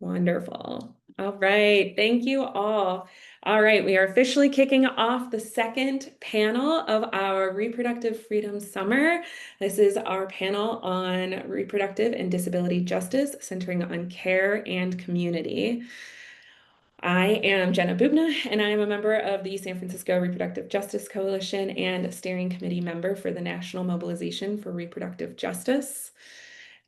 Wonderful. All right. Thank you all. All right. We are officially kicking off the second panel of our Reproductive Freedom Summer. This is our panel on reproductive and disability justice, centering on care and community. I am Jenna Bubna, and I am a member of the San Francisco Reproductive Justice Coalition and steering committee member for the National Mobilization for Reproductive Justice.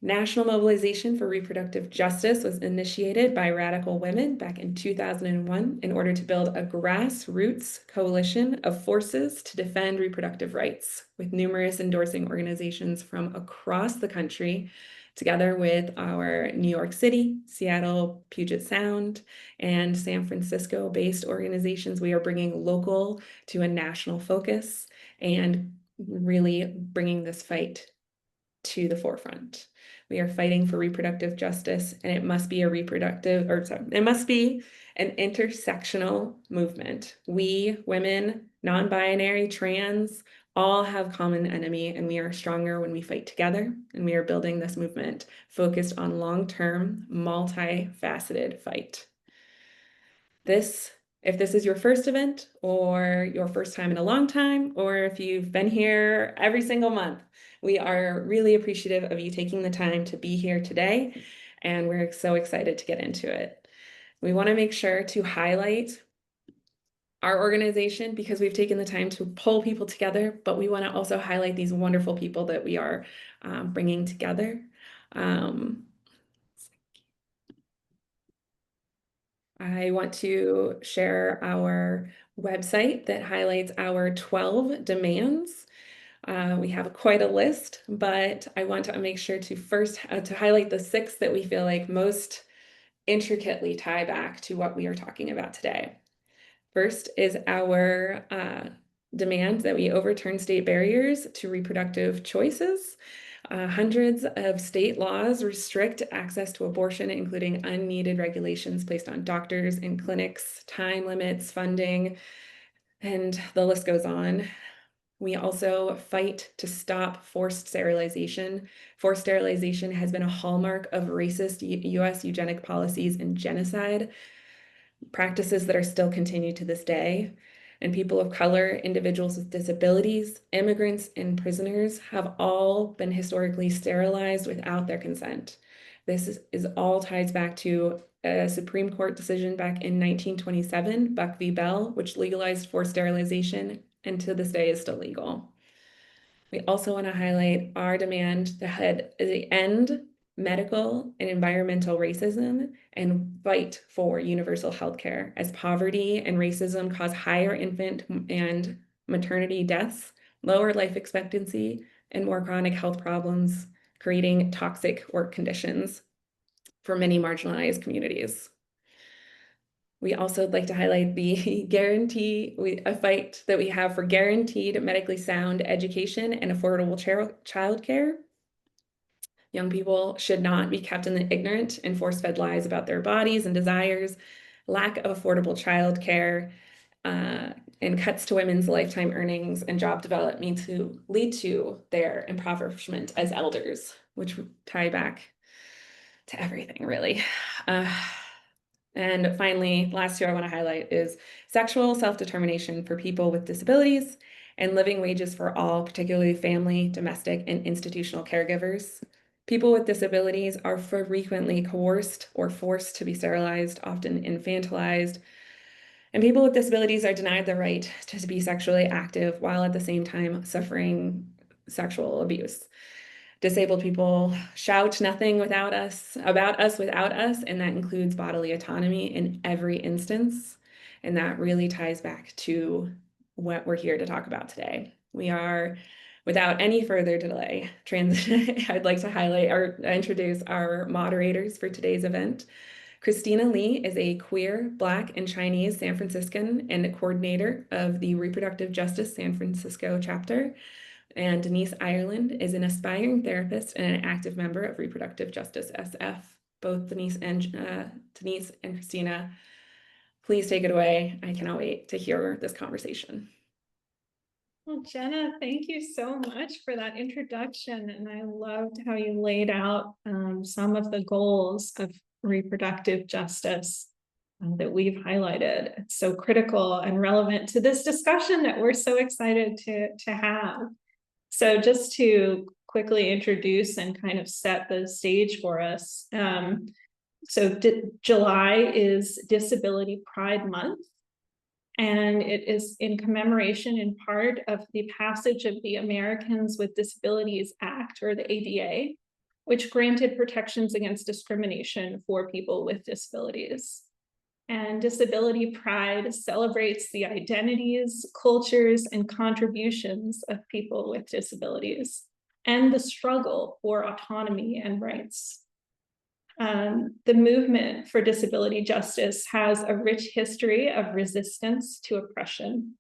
National Mobilization for Reproductive Justice was initiated by radical women back in 2001 in order to build a grassroots coalition of forces to defend reproductive rights, with numerous endorsing organizations from across the country, together with our New York City, Seattle, Puget Sound, and San Francisco-based organizations. We are bringing local to a national focus and really bringing this fight to the forefront. We are fighting for reproductive justice, and it must be it must be an intersectional movement. We, women, non-binary, trans, all have common enemy, and we are stronger when we fight together, and we are building this movement focused on long-term, multifaceted fight. If this is your first event or your first time in a long time, or if you've been here every single month, we are really appreciative of you taking the time to be here today, and we're so excited to get into it. We want to make sure to highlight our organization because we've taken the time to pull people together, but we want to also highlight these wonderful people that we are bringing together. I want to share our website that highlights our 12 demands. We have quite a list, but I want to make sure to first to highlight the 6 that we feel like most intricately tie back to what we are talking about today. First is our demand that we overturn state barriers to reproductive choices. Hundreds of state laws restrict access to abortion, including unneeded regulations placed on doctors and clinics, time limits, funding, and the list goes on. We also fight to stop forced sterilization. Forced sterilization has been a hallmark of racist U.S. eugenic policies and genocide, practices that are still continued to this day. And people of color, individuals with disabilities, immigrants, and prisoners have all been historically sterilized without their consent. This all ties back to a Supreme Court decision back in 1927, Buck v. Bell, which legalized forced sterilization, and to this day is still legal. We also want to highlight our demand to end medical and environmental racism and fight for universal health care, as poverty and racism cause higher infant and maternity deaths, lower life expectancy, and more chronic health problems, creating toxic work conditions for many marginalized communities. We also would like to highlight the a fight that we have for guaranteed medically sound education and affordable childcare. Young people should not be kept in the ignorant and force-fed lies about their bodies and desires. Lack of affordable childcare and cuts to women's lifetime earnings and job development to lead to their impoverishment as elders, which tie back to everything, really. And finally, last year I want to highlight is sexual self-determination for people with disabilities and living wages for all, particularly family, domestic, and institutional caregivers. People with disabilities are frequently coerced or forced to be sterilized, often infantilized, and people with disabilities are denied the right to be sexually active while at the same time suffering sexual abuse. Disabled people shout nothing about us without us, and that includes bodily autonomy in every instance. And that really ties back to what we're here to talk about today. We are, without any further delay, I'd like to introduce our moderators for today's event. Christina Lee is a queer, Black, and Chinese San Franciscan and a coordinator of the Reproductive Justice San Francisco chapter. And Denise Ireland is an aspiring therapist and an active member of Reproductive Justice SF. Both Denise and Christina, please take it away. I cannot wait to hear this conversation. Well, Jenna, thank you so much for that introduction. And I loved how you laid out some of the goals of reproductive justice that we've highlighted. It's so critical and relevant to this discussion that we're so excited to have. So just to quickly introduce and kind of set the stage for us. July is Disability Pride Month, and it is in commemoration in part of the passage of the Americans with Disabilities Act, or the ADA, which granted protections against discrimination for people with disabilities. And Disability Pride celebrates the identities, cultures, and contributions of people with disabilities and the struggle for autonomy and rights. The movement for disability justice has a rich history of resistance to oppression.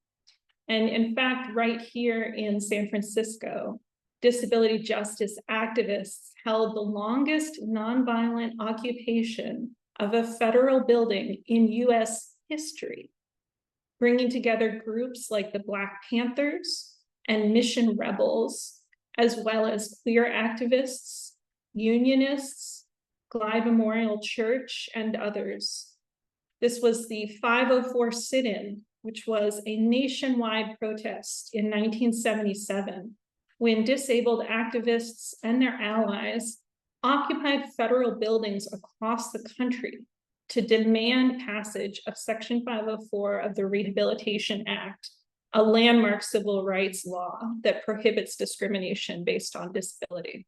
And in fact, right here in San Francisco, disability justice activists held the longest nonviolent occupation of a federal building in US history, bringing together groups like the Black Panthers and Mission Rebels, as well as queer activists, unionists, Glide Memorial Church, and others. This was the 504 sit-in, which was a nationwide protest in 1977, when disabled activists and their allies occupied federal buildings across the country to demand passage of Section 504 of the Rehabilitation Act, a landmark civil rights law that prohibits discrimination based on disability.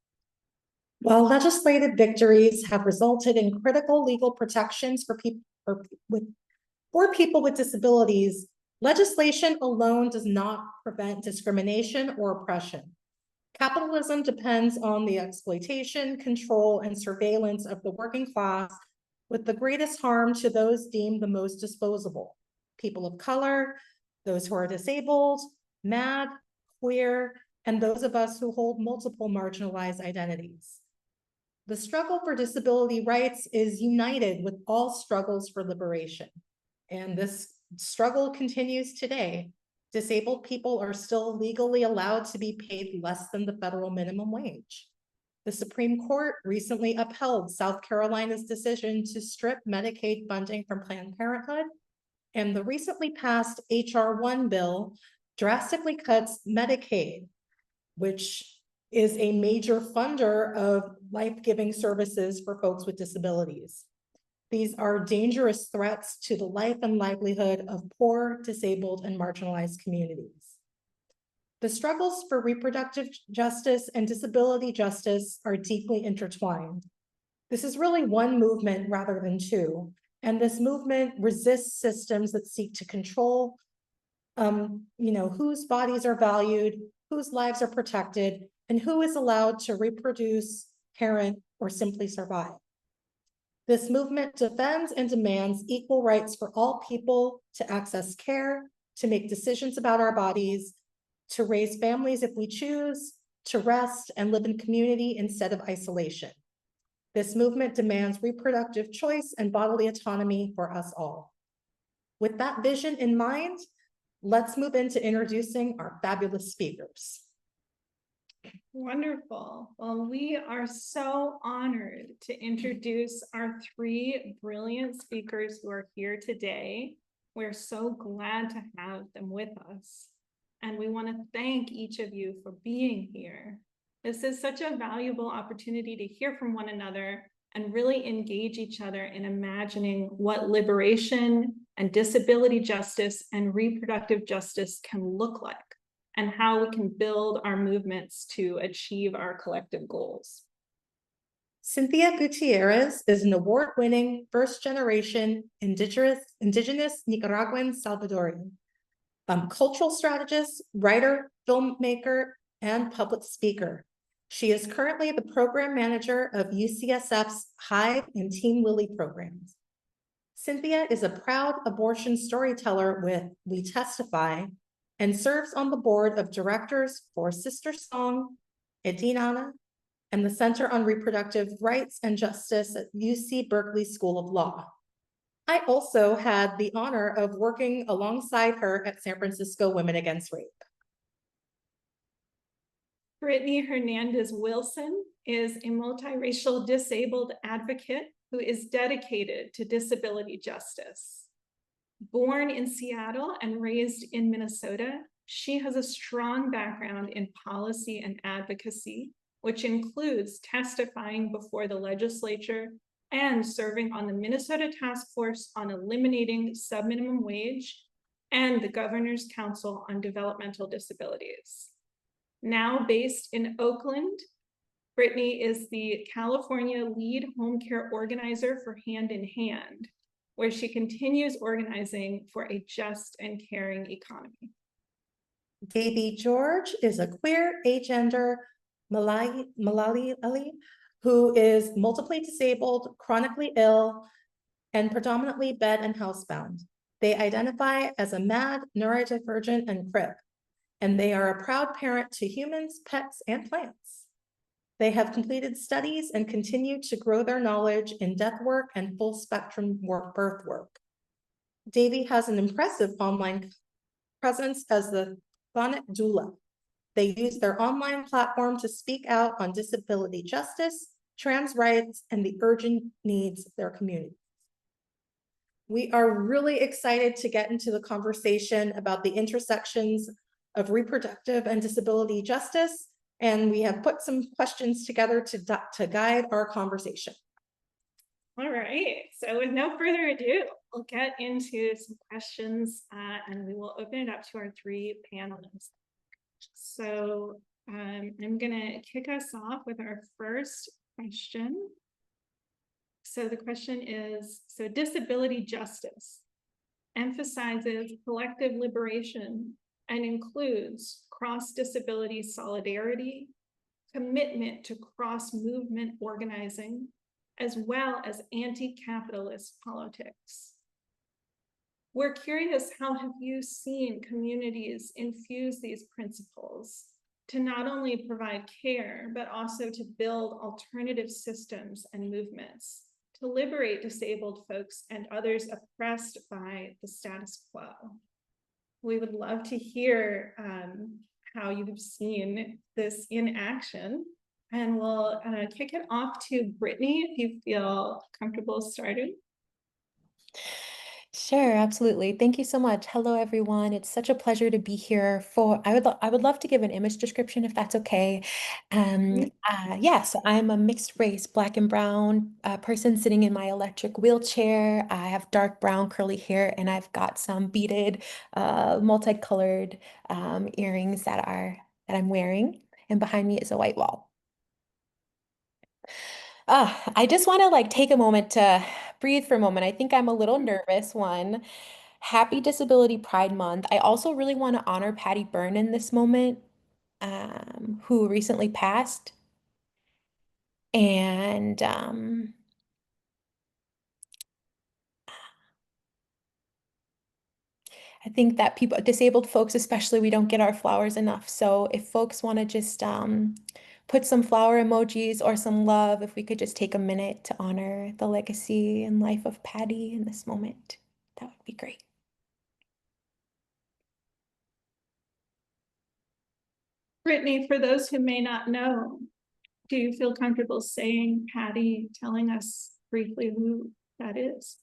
While legislative victories have resulted in critical legal protections for people with disabilities, legislation alone does not prevent discrimination or oppression. Capitalism depends on the exploitation, control, and surveillance of the working class, with the greatest harm to those deemed the most disposable: people of color, those who are disabled, mad, queer, and those of us who hold multiple marginalized identities. The struggle for disability rights is united with all struggles for liberation, and this struggle continues today. Disabled people are still legally allowed to be paid less than the federal minimum wage. The Supreme Court recently upheld South Carolina's decision to strip Medicaid funding from Planned Parenthood, and the recently passed H.R. 1 bill drastically cuts Medicaid, which is a major funder of life-giving services for folks with disabilities. These are dangerous threats to the life and livelihood of poor, disabled, and marginalized communities. The struggles for reproductive justice and disability justice are deeply intertwined. This is really one movement rather than two, and this movement resists systems that seek to control, whose bodies are valued, whose lives are protected, and who is allowed to reproduce, parent, or simply survive. This movement defends and demands equal rights for all people to access care, to make decisions about our bodies, to raise families if we choose, to rest and live in community instead of isolation. This movement demands reproductive choice and bodily autonomy for us all. With that vision in mind, let's move into introducing our fabulous speakers. Wonderful. Well, we are so honored to introduce our three brilliant speakers who are here today. We're so glad to have them with us. And we want to thank each of you for being here. This is such a valuable opportunity to hear from one another and really engage each other in imagining what liberation and disability justice and reproductive justice can look like, and how we can build our movements to achieve our collective goals. Cynthia Gutierrez is an award-winning first-generation indigenous Nicaraguan Salvadorian, cultural strategist, writer, filmmaker, and public speaker. She is currently the program manager of UCSF's Hive and Team Lily programs. Cynthia is a proud abortion storyteller with We Testify, and serves on the board of directors for Sister Song, Edinana, and the Center on Reproductive Rights and Justice at UC Berkeley School of Law. I also had the honor of working alongside her at San Francisco Women Against Rape. Brittanie Hernandez-Wilson is a multiracial disabled advocate who is dedicated to disability justice. Born in Seattle and raised in Minnesota, she has a strong background in policy and advocacy, which includes testifying before the legislature and serving on the Minnesota Task Force on Eliminating Subminimum Wage and the Governor's Council on Developmental Disabilities. Now based in Oakland, Brittanie is the California Lead Homecare Organizer for Hand in Hand, where she continues organizing for a just and caring economy. Davy George is a queer, agender Malayali who is multiply disabled, chronically ill, and predominantly bed and housebound. They identify as a mad, neurodivergent, and crip, and they are a proud parent to humans, pets, and plants. They have completed studies and continue to grow their knowledge in death work and full spectrum birth work. Davy has an impressive online presence as the Sonic Doula. They use their online platform to speak out on disability justice, trans rights, and the urgent needs of their community. We are really excited to get into the conversation about the intersections of reproductive and disability justice, and we have put some questions together to guide our conversation. All right, so with no further ado, we'll get into some questions and we will open it up to our three panelists. So I'm gonna kick us off with our first question. So the question is, so disability justice emphasizes collective liberation and includes cross-disability solidarity, commitment to cross-movement organizing, as well as anti-capitalist politics. We're curious, how have you seen communities infuse these principles to not only provide care, but also to build alternative systems and movements to liberate disabled folks and others oppressed by the status quo? We would love to hear how you've seen this in action. And we'll kick it off to Brittanie, if you feel comfortable starting. Sure, absolutely. Thank you so much. Hello, everyone. It's such a pleasure to be here for, I would love to give an image description if that's okay. So I'm a mixed race, Black and brown person sitting in my electric wheelchair. I have dark brown curly hair, and I've got some beaded, multicolored earrings that I'm wearing. And behind me is a white wall. I just want to take a moment to breathe for a moment. I think I'm a little nervous. One, happy Disability Pride Month. I also really want to honor Patty Byrne in this moment, who recently passed. And I think that disabled folks especially, we don't get our flowers enough. So if folks want to just put some flower emojis or some love, if we could just take a minute to honor the legacy and life of Patty in this moment, that would be great. Brittanie, for those who may not know, do you feel comfortable saying Patty, telling us briefly who that is?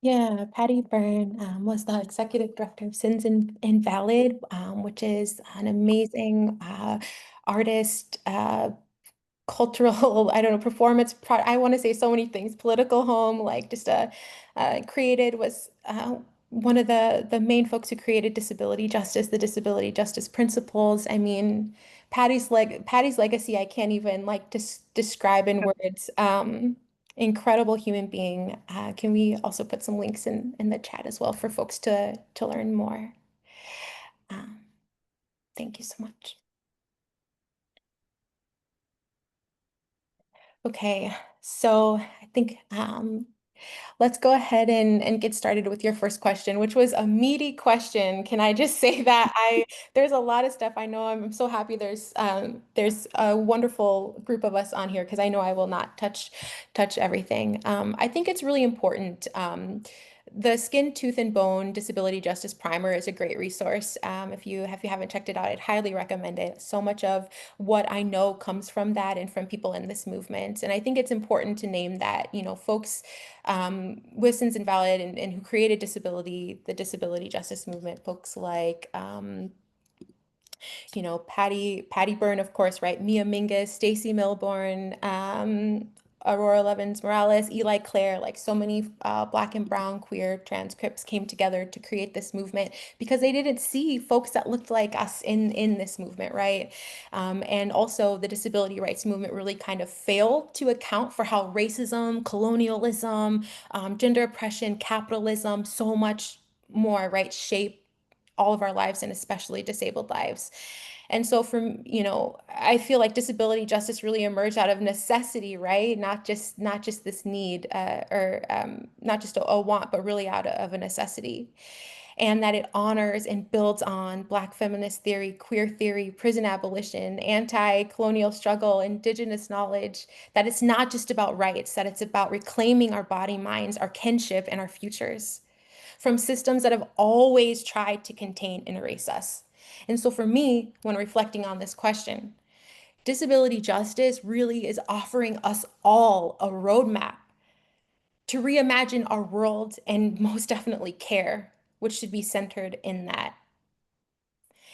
Yeah, Patty Byrne was the executive director of Sins Invalid, which is an amazing artist, cultural, I don't know, performance, I want to say so many things, political home, was one of the main folks who created disability justice, the disability justice principles. I mean, Patty's legacy, I can't even describe in words. Incredible human being. Can we also put some links in the chat as well for folks to learn more? Thank you so much. Okay, so I think let's go ahead and get started with your first question, which was a meaty question. Can I just say that there's a lot of stuff I know. I'm so happy there's a wonderful group of us on here, because I know I will not touch everything. I think it's really important the Skin, Tooth, and Bone Disability Justice Primer is a great resource. If you haven't checked it out, I'd highly recommend it. So much of what I know comes from that and from people in this movement. And I think it's important to name that, folks with Sins Invalid and who created the disability justice movement, folks like Patty Byrne, of course, right? Mia Mingus, Stacy Milborn, Aurora Levins Morales, Eli Clare, like so many Black and brown queer transcripts came together to create this movement because they didn't see folks that looked like us in this movement, right? And also the disability rights movement really kind of failed to account for how racism, colonialism, gender oppression, capitalism, so much more, right, shape all of our lives and especially disabled lives. And so I feel like disability justice really emerged out of necessity, right? Not just this need or not just a want, but really out of a necessity. And that it honors and builds on Black feminist theory, queer theory, prison abolition, anti-colonial struggle, indigenous knowledge, that it's not just about rights, that it's about reclaiming our body, minds, our kinship, and our futures from systems that have always tried to contain and erase us. And so for me, when reflecting on this question, disability justice really is offering us all a roadmap to reimagine our world and most definitely care, which should be centered in that.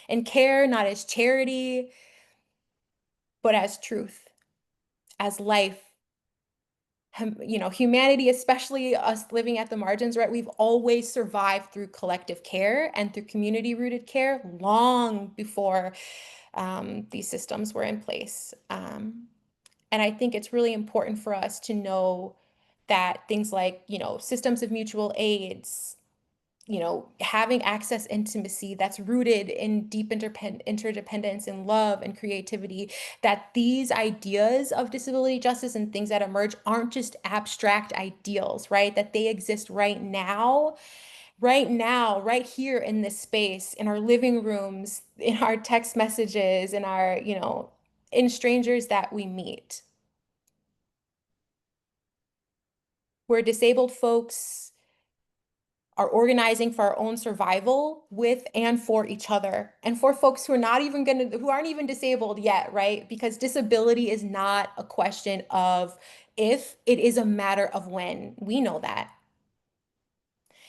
And care not as charity, but as truth, as life. Humanity, especially us living at the margins, right? We've always survived through collective care and through community-rooted care long before these systems were in place. And I think it's really important for us to know that things like, systems of mutual aids, having access intimacy that's rooted in deep interdependence and love and creativity, that these ideas of disability justice and things that emerge aren't just abstract ideals, right? That they exist right now, right here in this space, in our living rooms, in our text messages, in our, in strangers that we meet. Where disabled folks are organizing for our own survival with and for each other, and for folks who aren't even disabled yet, right? Because disability is not a question of if, it is a matter of when. We know that.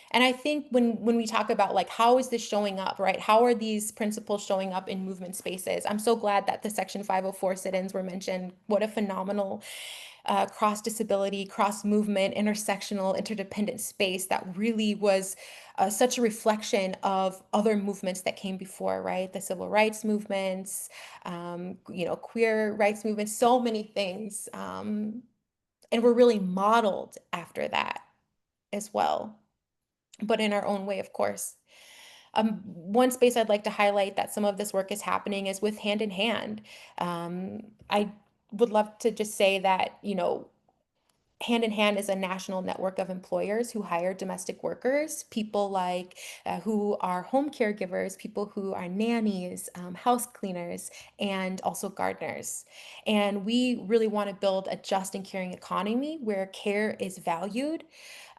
And I think when we talk about like how is this showing up, right? How are these principles showing up in movement spaces? I'm so glad that the Section 504 sit-ins were mentioned. What a phenomenal cross-disability, cross-movement, intersectional, interdependent space that really was such a reflection of other movements that came before, right? The civil rights movements, queer rights movements, so many things. And we're really modeled after that as well, but in our own way, of course. One space I'd like to highlight that some of this work is happening is with Hand in Hand. I would love to just say that, Hand in Hand is a national network of employers who hire domestic workers, people like who are home caregivers, people who are nannies, house cleaners, and also gardeners. And we really want to build a just and caring economy where care is valued.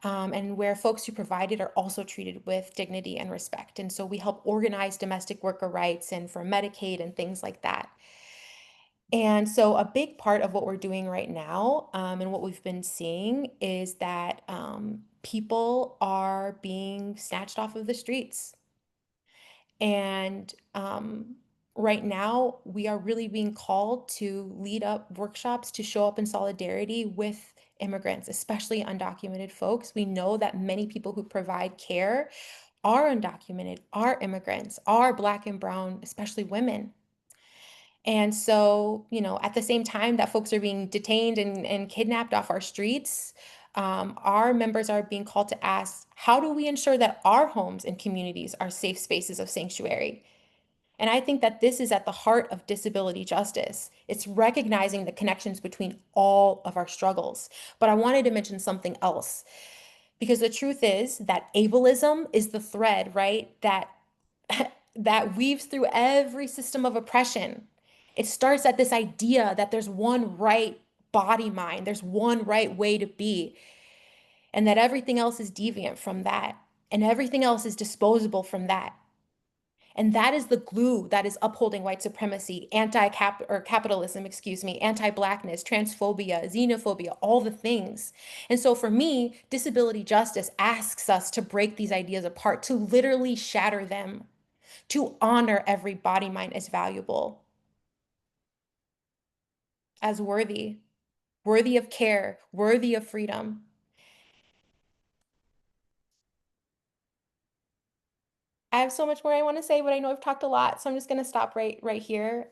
And where folks who provide it are also treated with dignity and respect. And so we help organize domestic worker rights and for Medicaid and things like that. And so a big part of what we're doing right now, and what we've been seeing is that people are being snatched off of the streets. And right now, we are really being called to lead up workshops to show up in solidarity with immigrants, especially undocumented folks. We know that many people who provide care are undocumented, are immigrants, are Black and brown, especially women. And so, at the same time that folks are being detained and kidnapped off our streets, our members are being called to ask, how do we ensure that our homes and communities are safe spaces of sanctuary? And I think that this is at the heart of disability justice. It's recognizing the connections between all of our struggles. But I wanted to mention something else, because the truth is that ableism is the thread, right? That weaves through every system of oppression. It starts at this idea that there's one right body mind, there's one right way to be. and that everything else is deviant from that, and everything else is disposable from that. And that is the glue that is upholding white supremacy, capitalism, anti-Blackness, transphobia, xenophobia, all the things. And so for me, disability justice asks us to break these ideas apart, to literally shatter them, to honor every body mind as valuable, as worthy of care, worthy of freedom. I have so much more I want to say, but I know I've talked a lot, so I'm just going to stop right here.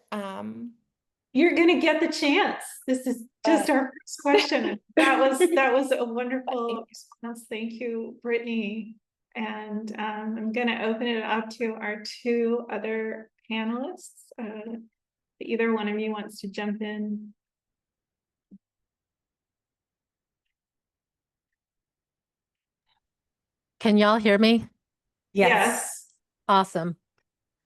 You're gonna get the chance. This is just our first question. That was a wonderful response. Thank you, Brittanie. And I'm gonna open it up to our two other panelists. Either one of you wants to jump in. Can y'all hear me? Yes. Awesome.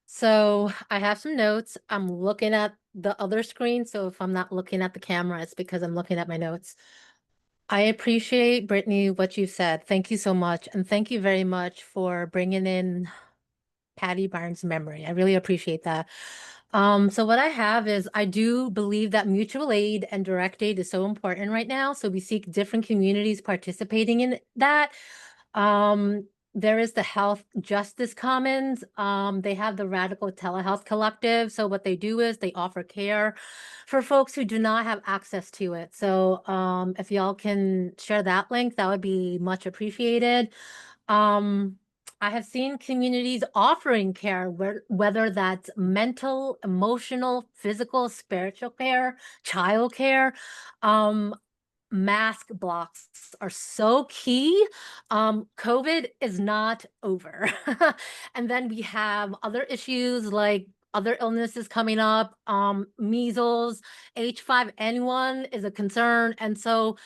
So I have some notes. I'm looking at the other screen. So if I'm not looking at the camera, it's because I'm looking at my notes. I appreciate, Brittanie, what you said. Thank you so much. And thank you very much for bringing in Patty Barnes' memory. I really appreciate that. So what I have is I do believe that mutual aid and direct aid is so important right now. So we seek different communities participating in that. There is the Health Justice Commons. They have the Radical Telehealth Collective. So what they do is they offer care for folks who do not have access to it. So if y'all can share that link, that would be much appreciated. I have seen communities offering care, whether that's mental, emotional, physical, spiritual care, child care. Mask blocks are so key. COVID is not over. And then we have other issues like other illnesses coming up. Measles, H5N1 is a concern. And so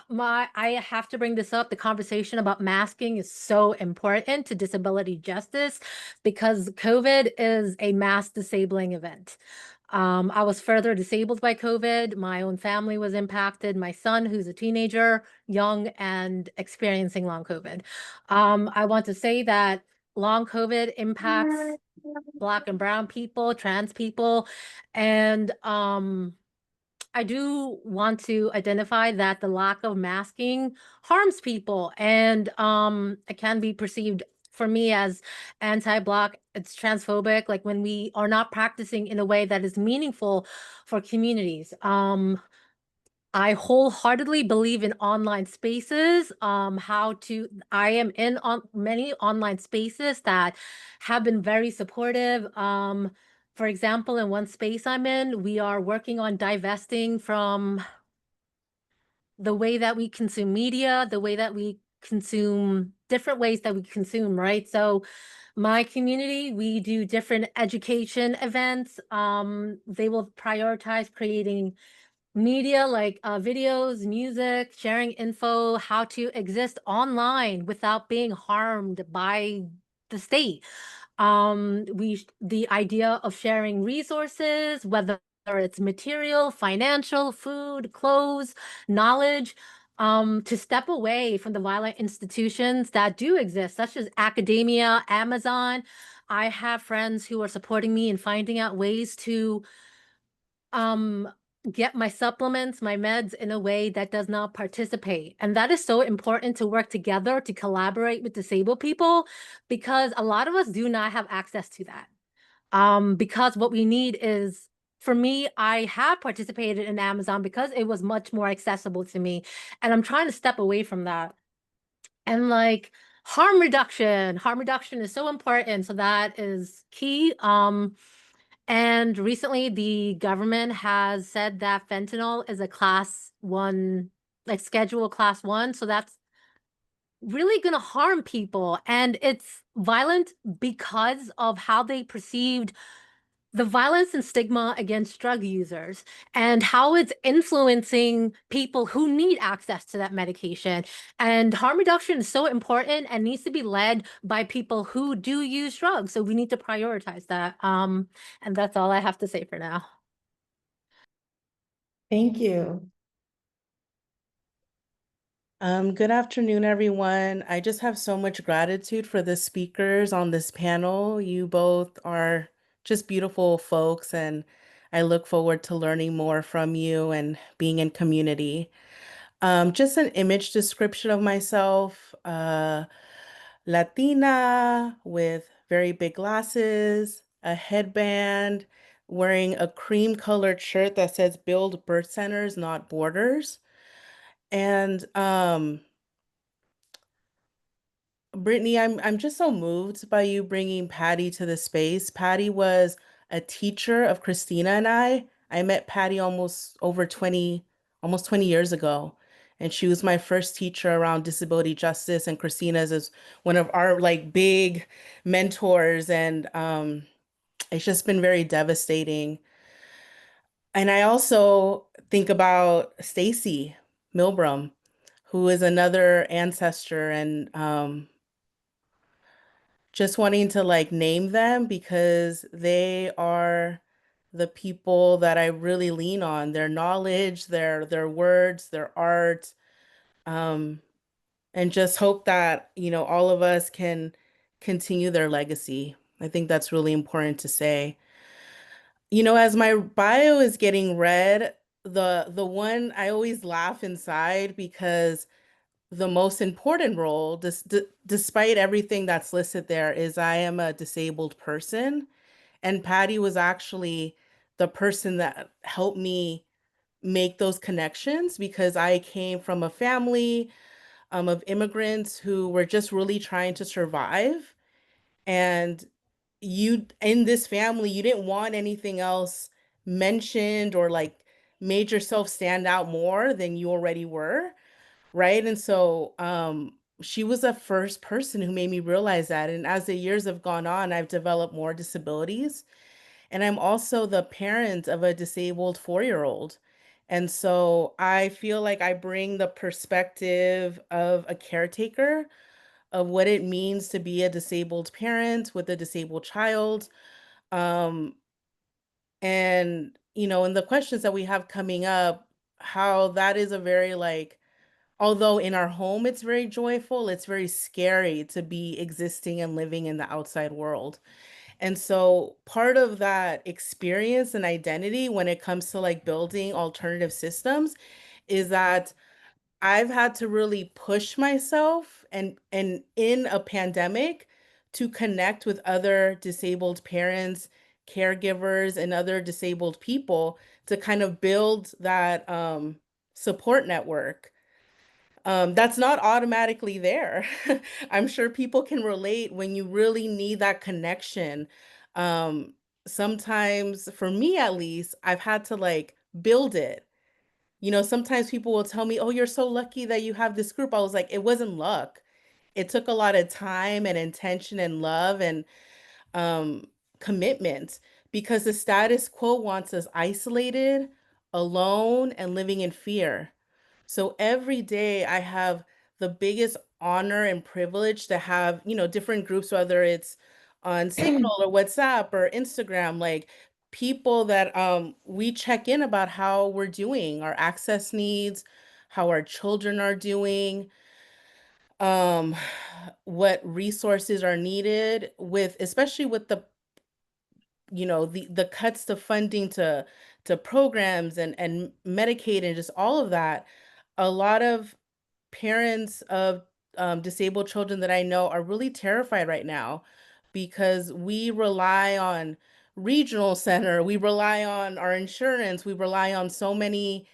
I have to bring this up. The conversation about masking is so important to disability justice because COVID is a mass disabling event. I was further disabled by COVID. My own family was impacted. My son, who's a teenager, young and experiencing long COVID. I want to say that long COVID impacts Black and brown people, trans people, and I do want to identify that the lack of masking harms people, and it can be perceived for me as anti-Black. It's transphobic, like when we are not practicing in a way that is meaningful for communities. I wholeheartedly believe in online spaces. I am in many online spaces that have been very supportive. For example, in one space I'm in, we are working on divesting from the way that we consume media, the way that we consume different ways that we consume, right? So my community, we do different education events. They will prioritize creating media like videos, music, sharing info, how to exist online without being harmed by the state. The idea of sharing resources, whether it's material, financial, food, clothes, knowledge, to step away from the violent institutions that do exist, such as academia, Amazon. I have friends who are supporting me in finding out ways to get my supplements, my meds in a way that does not participate. And that is so important to work together, to collaborate with disabled people, because a lot of us do not have access to that. Because what we need is, for me, I have participated in Amazon because it was much more accessible to me. And I'm trying to step away from that. And like harm reduction is so important. So that is key. And recently, the government has said that fentanyl is a class 1, like schedule class 1. So that's really going to harm people. And it's violent because of how they perceived the violence and stigma against drug users and how it's influencing people who need access to that medication. And harm reduction is so important and needs to be led by people who do use drugs. So we need to prioritize that. And that's all I have to say for now. Thank you. Good afternoon, everyone. I just have so much gratitude for the speakers on this panel. You both are just beautiful folks, and I look forward to learning more from you and being in community. Just an image description of myself, Latina with very big glasses, a headband, wearing a cream colored shirt that says Build Birth Centers, Not Borders. And Brittany, I'm just so moved by you bringing Patty to the space. Patty was a teacher of Christina and I. I met Patty almost 20 years ago. And she was my first teacher around disability justice, and Christina's is one of our like big mentors. And it's just been very devastating. And I also think about Stacy Milbrom, who is another ancestor, and just wanting to like name them because they are the people that I really lean on, their knowledge, their words, their art, um, and just hope that, all of us can continue their legacy. I think that's really important to say. As my bio is getting read, the one I always laugh inside because the most important role, despite everything that's listed there, is I am a disabled person. And Patty was actually the person that helped me make those connections because I came from a family of immigrants who were just really trying to survive. And you, in this family, you didn't want anything else mentioned or like made yourself stand out more than you already were. Right. And so she was the first person who made me realize that. And as the years have gone on, I've developed more disabilities. And I'm also the parent of a disabled 4-year-old. And so I feel like I bring the perspective of a caretaker of what it means to be a disabled parent with a disabled child. Um, and, in the questions that we have coming up, how that is a very like, although in our home it's very joyful, it's very scary to be existing and living in the outside world. And so part of that experience and identity when it comes to like building alternative systems is that I've had to really push myself and in a pandemic to connect with other disabled parents, caregivers, and other disabled people to kind of build that support network that's not automatically there. I'm sure people can relate when you really need that connection. Um, Sometimes, for me at least, I've had to like build it. Sometimes people will tell me, "Oh, you're so lucky that you have this group." I was like, it wasn't luck. It took a lot of time and intention and love and um, commitment because the status quo wants us isolated, alone, and living in fear. So every day I have the biggest honor and privilege to have, different groups, whether it's on Signal or WhatsApp or Instagram, like people that we check in about how we're doing, our access needs, how our children are doing, um, what resources are needed with, especially with the cuts to funding to programs and Medicaid and just all of that. A lot of parents of disabled children that I know are really terrified right now because we rely on regional center, we rely on our insurance, we rely on so many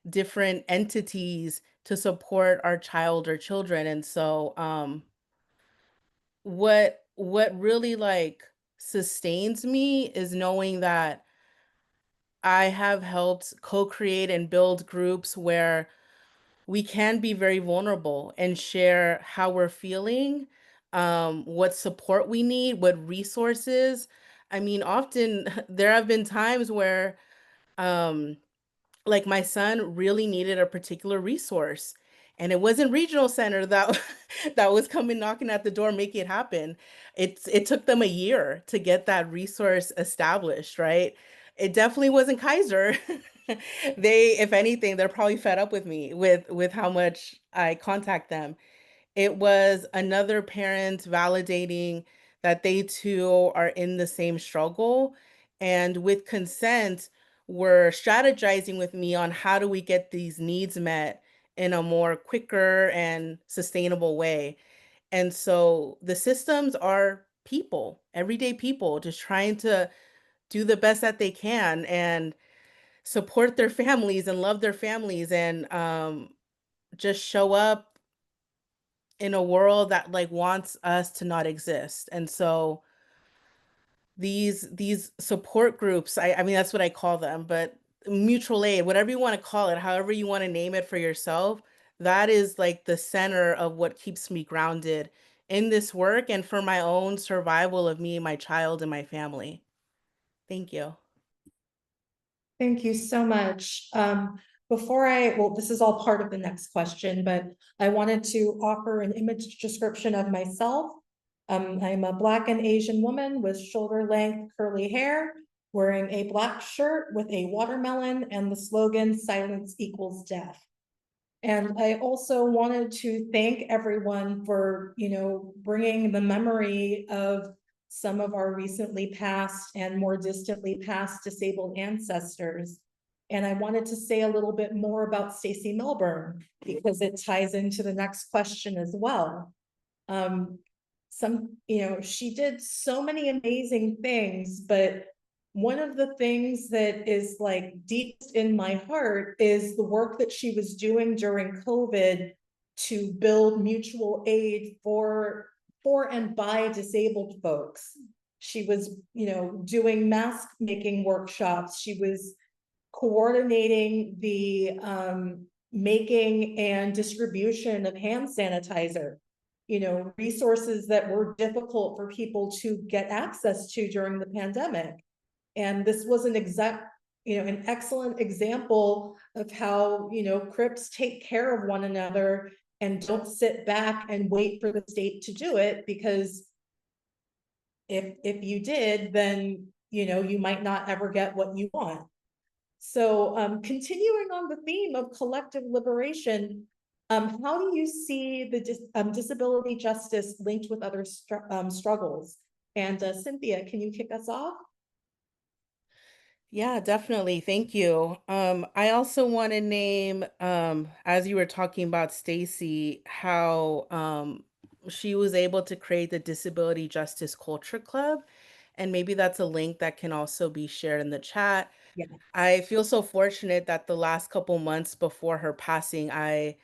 different entities to support our child or children. And so what really like sustains me is knowing that I have helped co-create and build groups where we can be very vulnerable and share how we're feeling, what support we need, what resources. I mean, often there have been times where, um, like my son really needed a particular resource, and it wasn't regional center that that was coming knocking at the door, making it happen. It took them a year to get that resource established, right? It definitely wasn't Kaiser. They, if anything, they're probably fed up with me with how much I contact them. It was another parent validating that they too are in the same struggle, and with consent, were strategizing with me on how do we get these needs met in a more quicker and sustainable way. And so the systems are people, everyday people, just trying to do the best that they can and support their families and love their families and just show up in a world that like wants us to not exist. And so these support groups, I mean that's what I call them, but mutual aid, whatever you want to call it, however you want to name it for yourself, that is like the center of what keeps me grounded in this work and for my own survival of me, my child, and my family. Thank you. Thank you so much. Well, this is all part of the next question, but I wanted to offer an image description of myself. I'm a Black and Asian woman with shoulder length curly hair, wearing a black shirt with a watermelon and the slogan "Silence equals death." And I also wanted to thank everyone for, bringing the memory of some of our recently passed and more distantly past disabled ancestors. And I wanted to say a little bit more about Stacey Milburn because it ties into the next question as well. She did so many amazing things, but one of the things that is like deepest in my heart is the work that she was doing during COVID to build mutual aid for and by disabled folks. She was, doing mask making workshops. She was coordinating the making and distribution of hand sanitizer, resources that were difficult for people to get access to during the pandemic. And this was an excellent example of how, Crips take care of one another and don't sit back and wait for the state to do it, because if you did, then, you might not ever get what you want. So continuing on the theme of collective liberation, how do you see the disability justice linked with other struggles? And Cynthia, can you kick us off? Yeah, definitely. Thank you. I also want to name, as you were talking about Stacy, how she was able to create the Disability Justice Culture Club. And maybe that's a link that can also be shared in the chat. Yeah. I feel so fortunate that the last couple months before her passing, I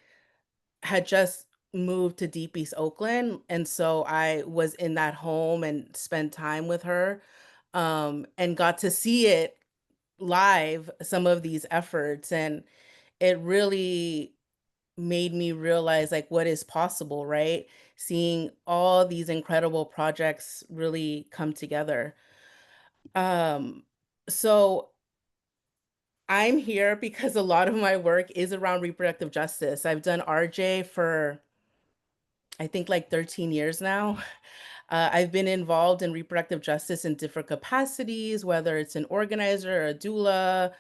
had just moved to Deep East Oakland. And so I was in that home and spent time with her and got to see it live, some of these efforts, and it really made me realize like what is possible, right? Seeing all these incredible projects really come together. um so I'm here because a lot of my work is around reproductive justice. I've done RJ for I think like 13 years now. I've been involved in reproductive justice in different capacities, whether it's an organizer, a doula,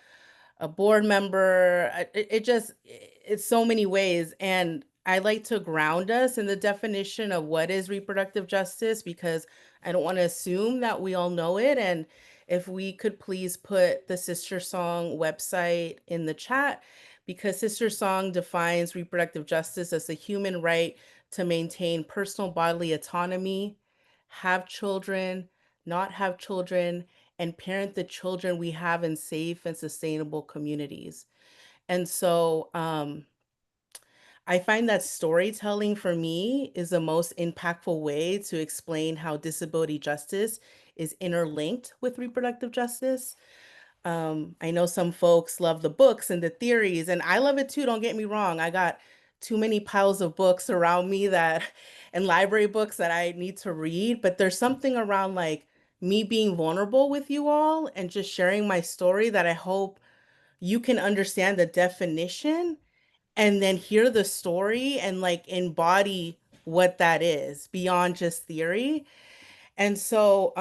a board member. It's so many ways. And I like to ground us in the definition of what is reproductive justice because I don't want to assume that we all know it. And if we could please put the Sister Song website in the chat, because Sister Song defines reproductive justice as the human right to maintain personal bodily autonomy, have children, not have children, and parent the children we have in safe and sustainable communities. And so I find that storytelling for me is the most impactful way to explain how disability justice is interlinked with reproductive justice. I know some folks love the books and the theories, and I love it too, don't get me wrong. I got too many piles of books around me that and library books that I need to read, but there's something around like me being vulnerable with you all and just sharing my story that I hope you can understand the definition and then hear the story and like embody what that is beyond just theory. And so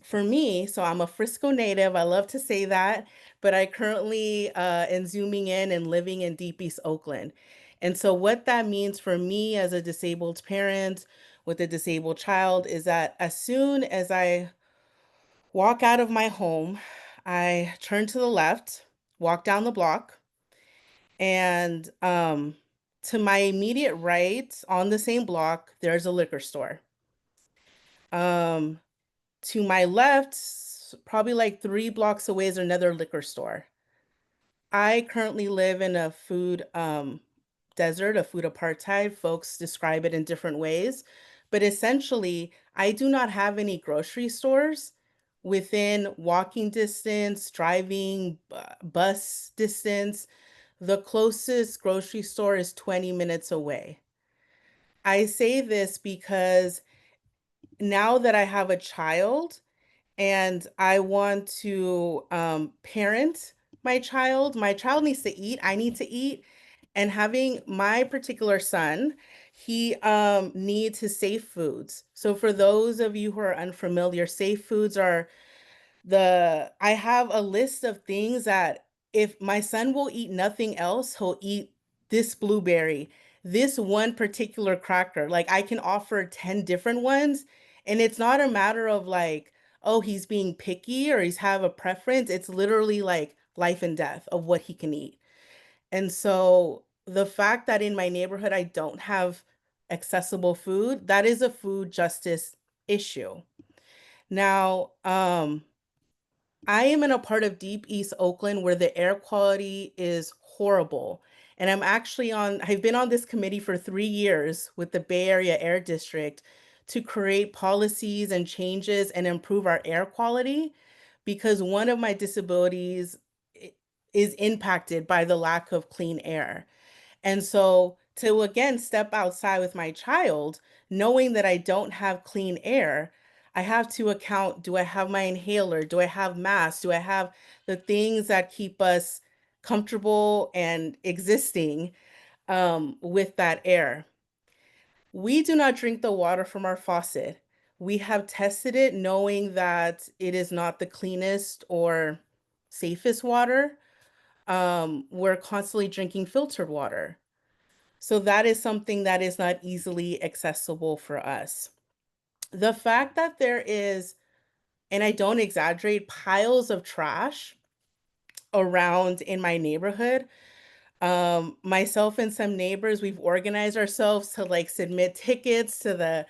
for me, so I'm a Frisco native. I love to say that but I currently am zooming in and living in Deep East Oakland. And so what that means for me as a disabled parent with a disabled child is that as soon as I walk out of my home, I turn to the left, walk down the block, and to my immediate right on the same block, there's a liquor store. Um, to my left, probably like 3 blocks away is another liquor store. I currently live in a food desert, a food apartheid. Folks describe it in different ways. But essentially, I do not have any grocery stores within walking distance, driving, bus distance. The closest grocery store is 20 minutes away. I say this because now that I have a child, and I want to parent my child. My child needs to eat. I need to eat. And having my particular son, he needs his safe foods. So for those of you who are unfamiliar, safe foods are I have a list of things that if my son will eat nothing else, he'll eat this blueberry, this one particular cracker. Like I can offer 10 different ones. And it's not a matter of like, oh, he's being picky or he's have a preference. It's literally like life and death of what he can eat. And so the fact that in my neighborhood I don't have accessible food, that is a food justice issue. Now, I am in a part of Deep East Oakland where the air quality is horrible. And I've been on this committee for 3 years with the Bay Area Air District to create policies and changes and improve our air quality because one of my disabilities is impacted by the lack of clean air. And so to again step outside with my child, knowing that I don't have clean air, I have to account, do I have my inhaler? Do I have masks? Do I have the things that keep us comfortable and existing with that air? We do not drink the water from our faucet. We have tested it knowing that it is not the cleanest or safest water. We're constantly drinking filtered water. So that is something that is not easily accessible for us. The fact that there is, and I don't exaggerate, piles of trash around in my neighborhood. Myself and some neighbors, we've organized ourselves to like submit tickets to the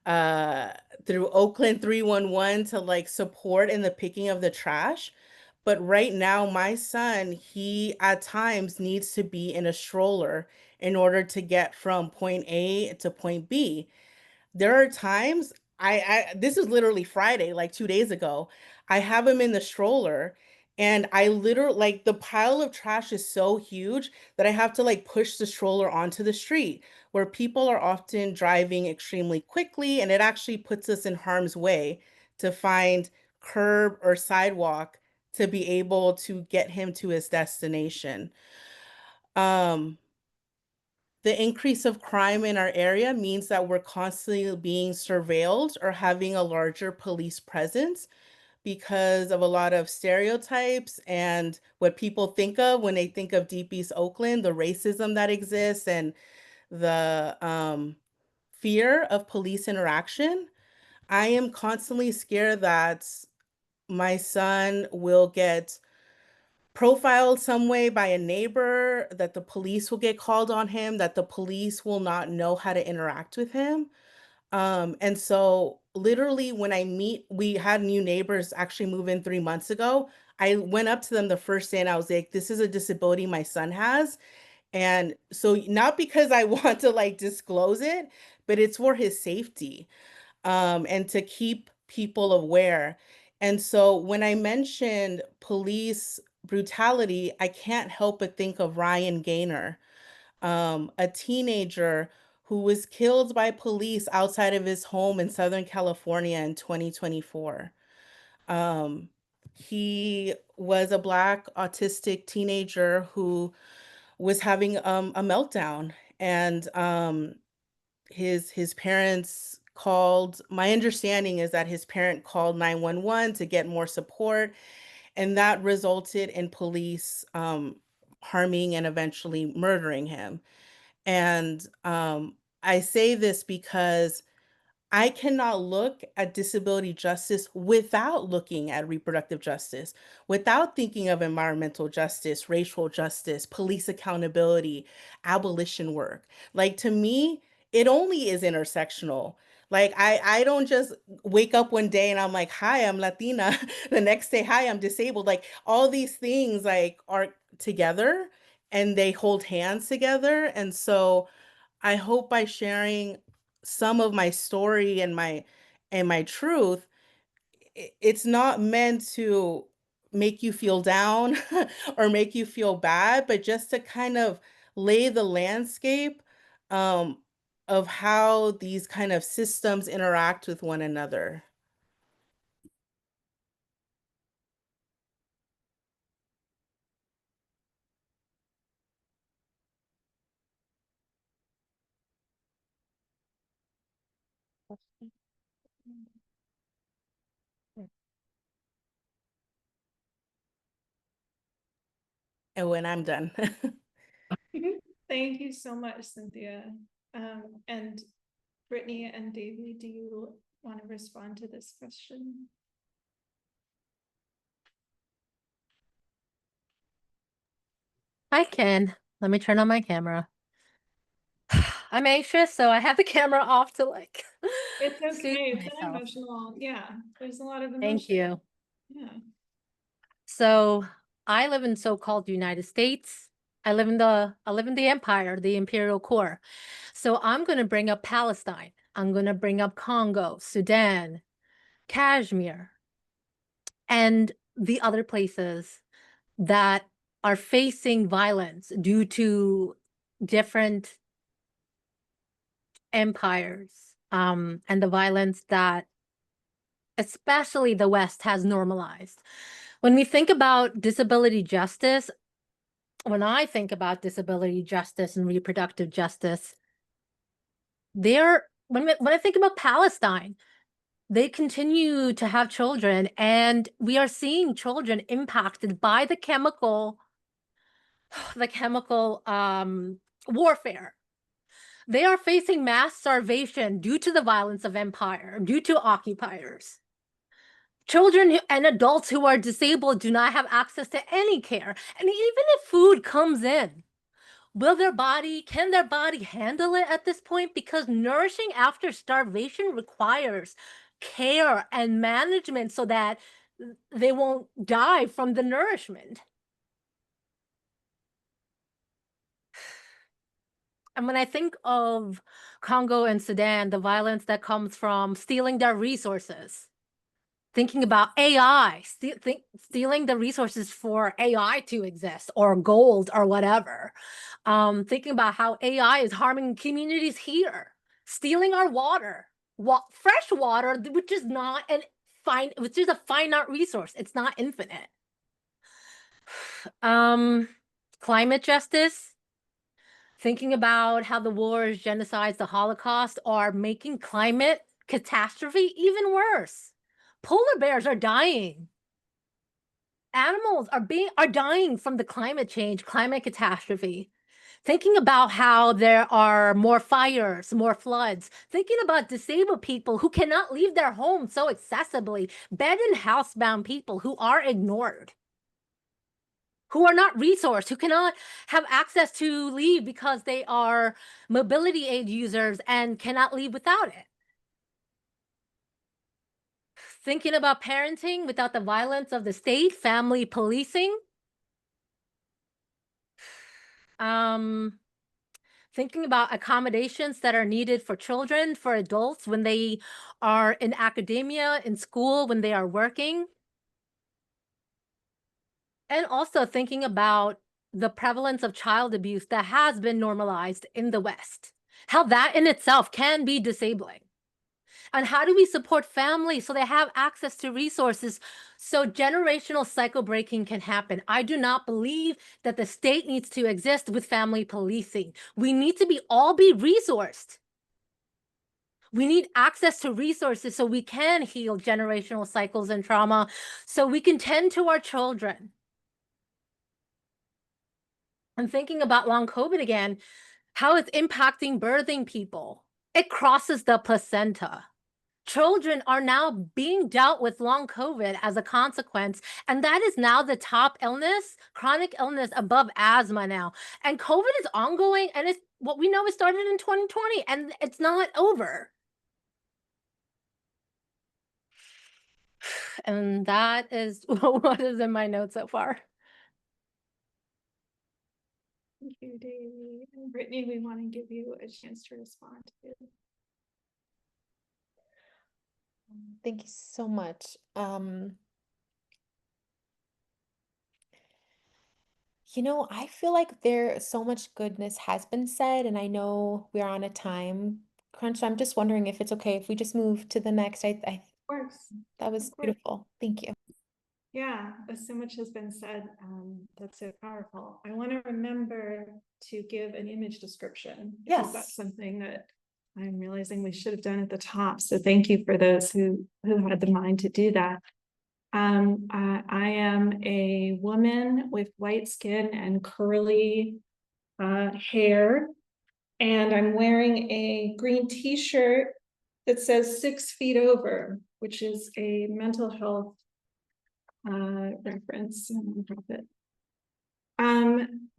uh through Oakland 311 to like support in the picking of the trash. But right now, my son, he at times needs to be in a stroller in order to get from point A to point B. There are times I this is literally Friday, like 2 days ago. I have him in the stroller and I literally like the pile of trash is so huge that I have to like push the stroller onto the street where people are often driving extremely quickly and it actually puts us in harm's way to find curb or sidewalk to be able to get him to his destination. Um the increase of crime in our area means that we're constantly being surveilled or having a larger police presence because of a lot of stereotypes and what people think of when they think of Deep East Oakland, the racism that exists and the fear of police interaction. I am constantly scared that my son will get profiled some way by a neighbor, that the police will get called on him, that the police will not know how to interact with him. And so literally when we had new neighbors actually move in 3 months ago. I went up to them the first day and I was like, this is a disability my son has. And so not because I want to like disclose it, but it's for his safety and to keep people aware. And so when I mentioned police brutality, I can't help but think of Ryan Gaynor, a teenager who was killed by police outside of his home in Southern California in 2024. Um, he was a Black autistic teenager who was having a meltdown, and his parents called. My understanding is that his parent called 911 to get more support, and that resulted in police harming and eventually murdering him. And I say this because I cannot look at disability justice without looking at reproductive justice, without thinking of environmental justice, racial justice, police accountability, abolition work. Like, to me, it only is intersectional. Like, I don't just wake up one day and I'm like, hi, I'm Latina. The next day, hi, I'm disabled. Like, all these things like are together and they hold hands together. And so I hope by sharing some of my story and my truth, it's not meant to make you feel down or make you feel bad, but just to kind of lay the landscape um, of how these kind of systems interact with one another. And when I'm done. Thank you so much, Cynthia. And Brittanie and Davey, do you want to respond to this question? I can. Let me turn on my camera. I'm anxious, so I have the camera off to like It's soothe okay. It's an myself. emotional, yeah. There's a lot of emotion. Thank you. Yeah. So I live in so-called United States. I live in the empire, the imperial core. So I'm going to bring up Palestine. I'm going to bring up Congo, Sudan, Kashmir, and the other places that are facing violence due to different empires, and the violence that especially the West has normalized. When we think about disability justice, when I think about disability justice and reproductive justice, when I think about Palestine, they continue to have children, and we are seeing children impacted by the chemical warfare. They are facing mass starvation due to the violence of empire, due to occupiers. Children and adults who are disabled do not have access to any care. And even if food comes in, can their body handle it at this point? Because nourishing after starvation requires care and management so that they won't die from the nourishment. And when I think of Congo and Sudan, the violence that comes from stealing their resources, thinking about AI, stealing the resources for AI to exist, or gold or whatever. Thinking about how AI is harming communities here, stealing our water, fresh water, which is a finite resource. It's not infinite. Climate justice, thinking about how the wars, genocides, the Holocaust are making climate catastrophe even worse. Polar bears are dying. Animals are dying from the climate change, climate catastrophe. Thinking about how there are more fires, more floods. Thinking about disabled people who cannot leave their homes so accessibly. Bed and housebound people who are ignored, who are not resourced, who cannot have access to leave because they are mobility aid users and cannot leave without it. Thinking about parenting without the violence of the state, family policing. Thinking about accommodations that are needed for children, for adults when they are in academia, in school, when they are working. And also thinking about the prevalence of child abuse that has been normalized in the West, how that in itself can be disabling. And how do we support families so they have access to resources so generational cycle breaking can happen? I do not believe that the state needs to exist with family policing. We need to all be resourced. We need access to resources so we can heal generational cycles and trauma, so we can tend to our children. I'm thinking about long COVID again, how it's impacting birthing people. It crosses the placenta. Children are now being dealt with long COVID as a consequence, and that is now the top illness, chronic illness above asthma now. And COVID is ongoing, and it's what we know it started in 2020, and it's not over. And that is what is in my notes so far. Thank you, Davey. And Brittany, we want to give you a chance to respond to. Thank you so much. You know, I feel like there so much goodness has been said, and I know we're on a time crunch. So I'm just wondering if it's okay if we just move to the next. Of course. That was Of course. beautiful. Thank you. Yeah, so much has been said. That's so powerful. I want to remember to give an image description. Because that's Yes. something that I'm realizing we should have done at the top. So thank you for those who had the mind to do that. I am a woman with white skin and curly hair, and I'm wearing a green t-shirt that says 6 feet over, which is a mental health reference.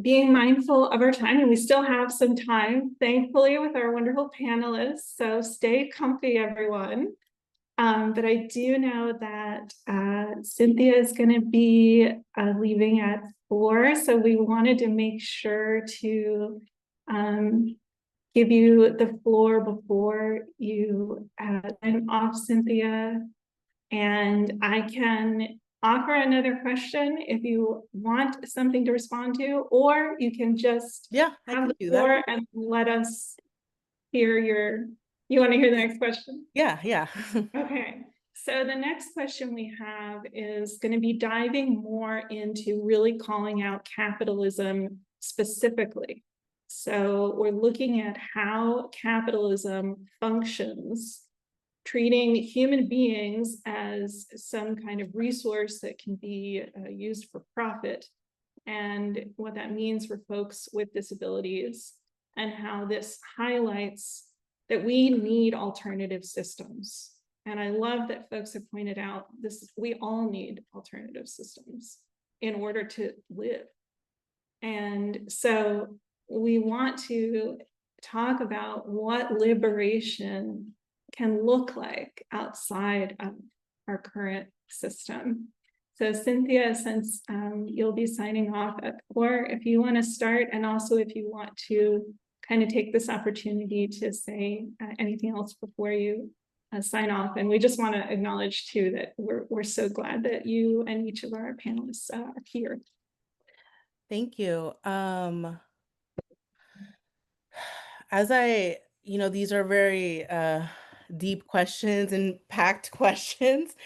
Being mindful of our time, and we still have some time, thankfully, with our wonderful panelists. So stay comfy, everyone. But I do know that Cynthia is going to be leaving at 4, so we wanted to make sure to give you the floor before you sign off, Cynthia. And I can offer another question if you want something to respond to, or you can just I have can the do floor that. and let us hear you want to hear the next question? Yeah. Okay, so the next question we have is going to be diving more into really calling out capitalism specifically. So we're looking at how capitalism functions, treating human beings as some kind of resource that can be used for profit, and what that means for folks with disabilities, and how this highlights that we need alternative systems. And I love that folks have pointed out this, we all need alternative systems in order to live. And so we want to talk about what liberation can look like outside of our current system. So Cynthia, since you'll be signing off at 4, if you want to start, and also if you want to kind of take this opportunity to say anything else before you sign off. And we just want to acknowledge too that we're so glad that you and each of our panelists are here. Thank you. These are very deep questions and packed questions.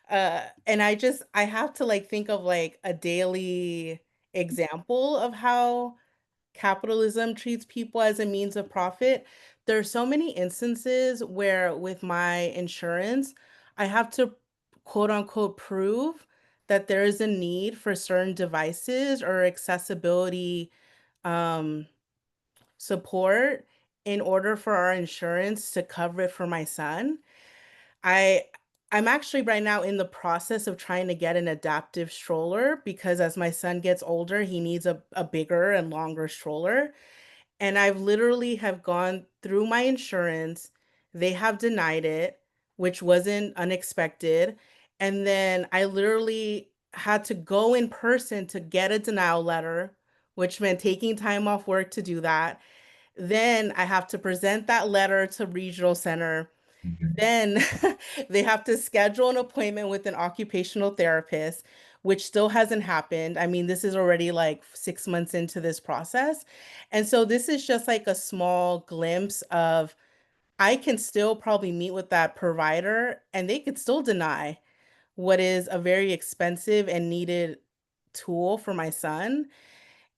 And I have to think of a daily example of how capitalism treats people as a means of profit. There's so many instances where with my insurance, I have to quote unquote prove that there is a need for certain devices or accessibility um, support in order for our insurance to cover it for my son. I I'm actually right now in the process of trying to get an adaptive stroller because as my son gets older, he needs a bigger and longer stroller. And I've literally have gone through my insurance. They have denied it, which wasn't unexpected. And then I literally had to go in person to get a denial letter, which meant taking time off work to do that. Then I have to present that letter to regional center. Then they have to schedule an appointment with an occupational therapist, which still hasn't happened. I mean, this is already 6 months into this process. And so this is just a small glimpse of I can still probably meet with that provider and they could still deny what is a very expensive and needed tool for my son.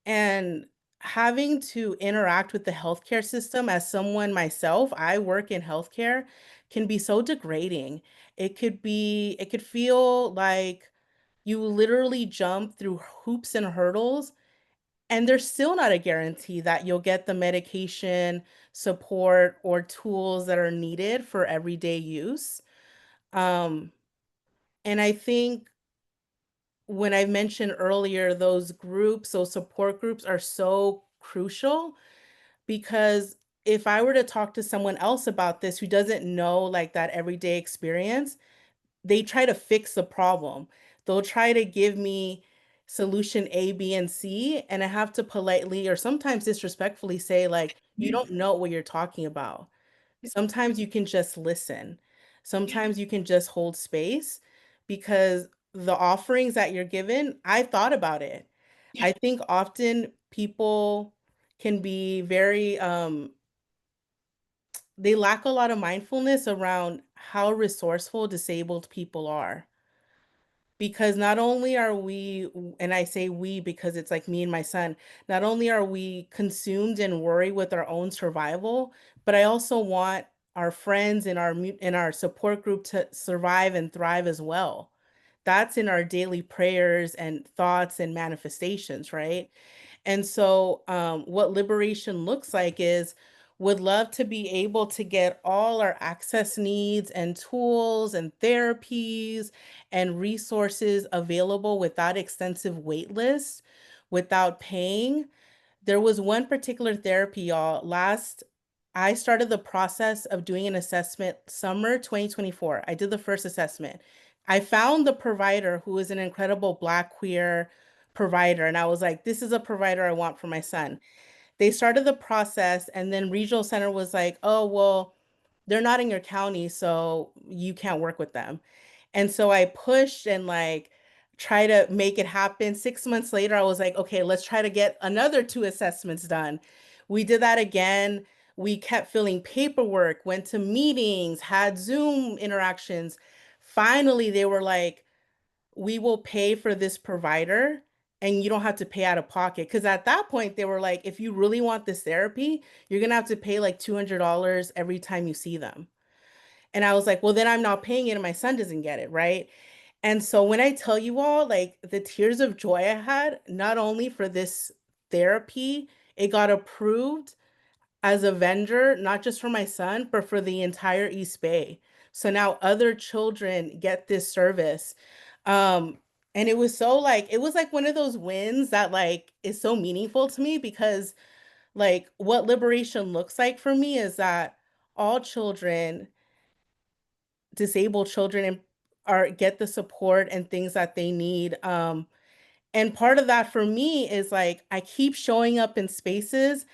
And having to interact with the healthcare system as someone myself, I work in healthcare, can be so degrading. It could feel like you literally jump through hoops and hurdles, and there's still not a guarantee that you'll get the medication, support, or tools that are needed for everyday use. Um, and I think when I mentioned earlier, those groups, those support groups are so crucial because if I were to talk to someone else about this who doesn't know like that everyday experience, they try to fix the problem. They'll try to give me solution A, B, and C, and I have to politely or sometimes disrespectfully say, like, you don't know what you're talking about. Sometimes you can just listen. Sometimes you can just hold space because the offerings that you're given, I thought about it. I think often people can be very they lack a lot of mindfulness around how resourceful disabled people are. Because not only are we, and I say we because it's like me and my son, not only are we consumed and worry with our own survival, but I also want our friends in in our support group to survive and thrive as well. That's in our daily prayers and thoughts and manifestations, right? And so, what liberation looks like is would love to be able to get all our access needs and tools and therapies and resources available without extensive wait lists, without paying. There was one particular therapy, y'all. I started the process of doing an assessment summer 2024. I did the first assessment. I found the provider who is an incredible Black queer provider, and I was like, this is a provider I want for my son. They started the process, and then regional center was like, oh, well, they're not in your county, so you can't work with them. And so I pushed and like try to make it happen. 6 months later, I was like, okay, let's try to get another two assessments done. We did that again. We kept filling paperwork, went to meetings, had Zoom interactions. Finally, they were like, we will pay for this provider and you don't have to pay out of pocket. Because at that point, they were like, if you really want this therapy, you're going to have to pay like $200 every time you see them. And I was like, well, then I'm not paying it and my son doesn't get it, right? And so when I tell you all, like the tears of joy I had, not only for this therapy, it got approved as a vendor, not just for my son, but for the entire East Bay. So now other children get this service. Um, and it was so like, it was like one of those wins that like is so meaningful to me because like what liberation looks like for me is that all children, disabled children are get the support and things that they need. And part of that for me is like I keep showing up in spaces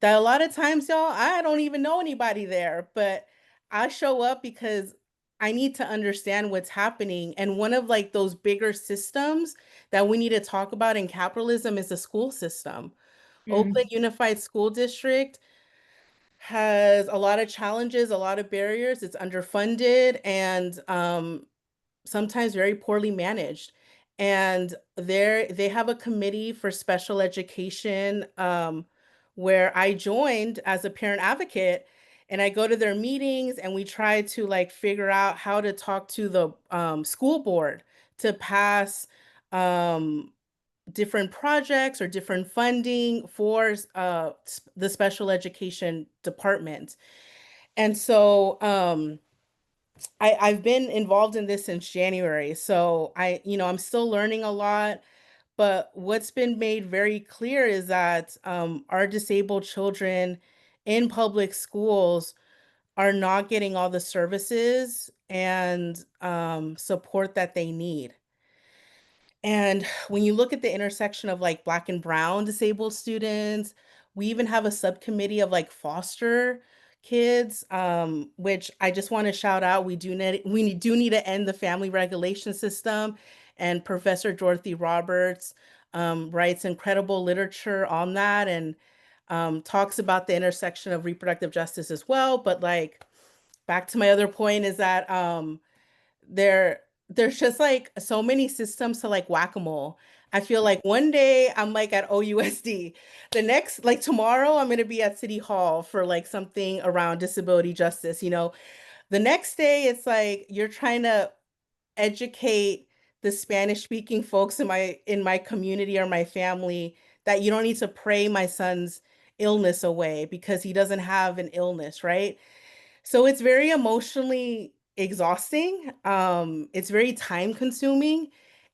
that a lot of times, y'all, I don't even know anybody there, but I show up because I need to understand what's happening. And one of like those bigger systems that we need to talk about in capitalism is the school system. Oakland Unified School District has a lot of challenges, a lot of barriers. It's underfunded and sometimes very poorly managed. And they have a committee for special education where I joined as a parent advocate. And I go to their meetings and we try to like figure out how to talk to the school board to pass um, different projects or different funding for the special education department. And so I've been involved in this since January. So I'm still learning a lot, but what's been made very clear is that our disabled children in public schools are not getting all the services and support that they need. And when you look at the intersection of like Black and Brown disabled students, we even have a subcommittee of like foster kids, which I just want to shout out. We do need to end the family regulation system. And Professor Dorothy Roberts writes incredible literature on that and talks about the intersection of reproductive justice as well. But like back to my other point is that there there's just like so many systems to like whack-a-mole. I feel like one day I'm like at OUSD. The next, like tomorrow, I'm going to be at City Hall for like something around disability justice. You know, the next day, it's like you're trying to educate the Spanish speaking folks in my community or my family that you don't need to pray my son's illness away because he doesn't have an illness, right? So it's very emotionally exhausting. It's very time consuming,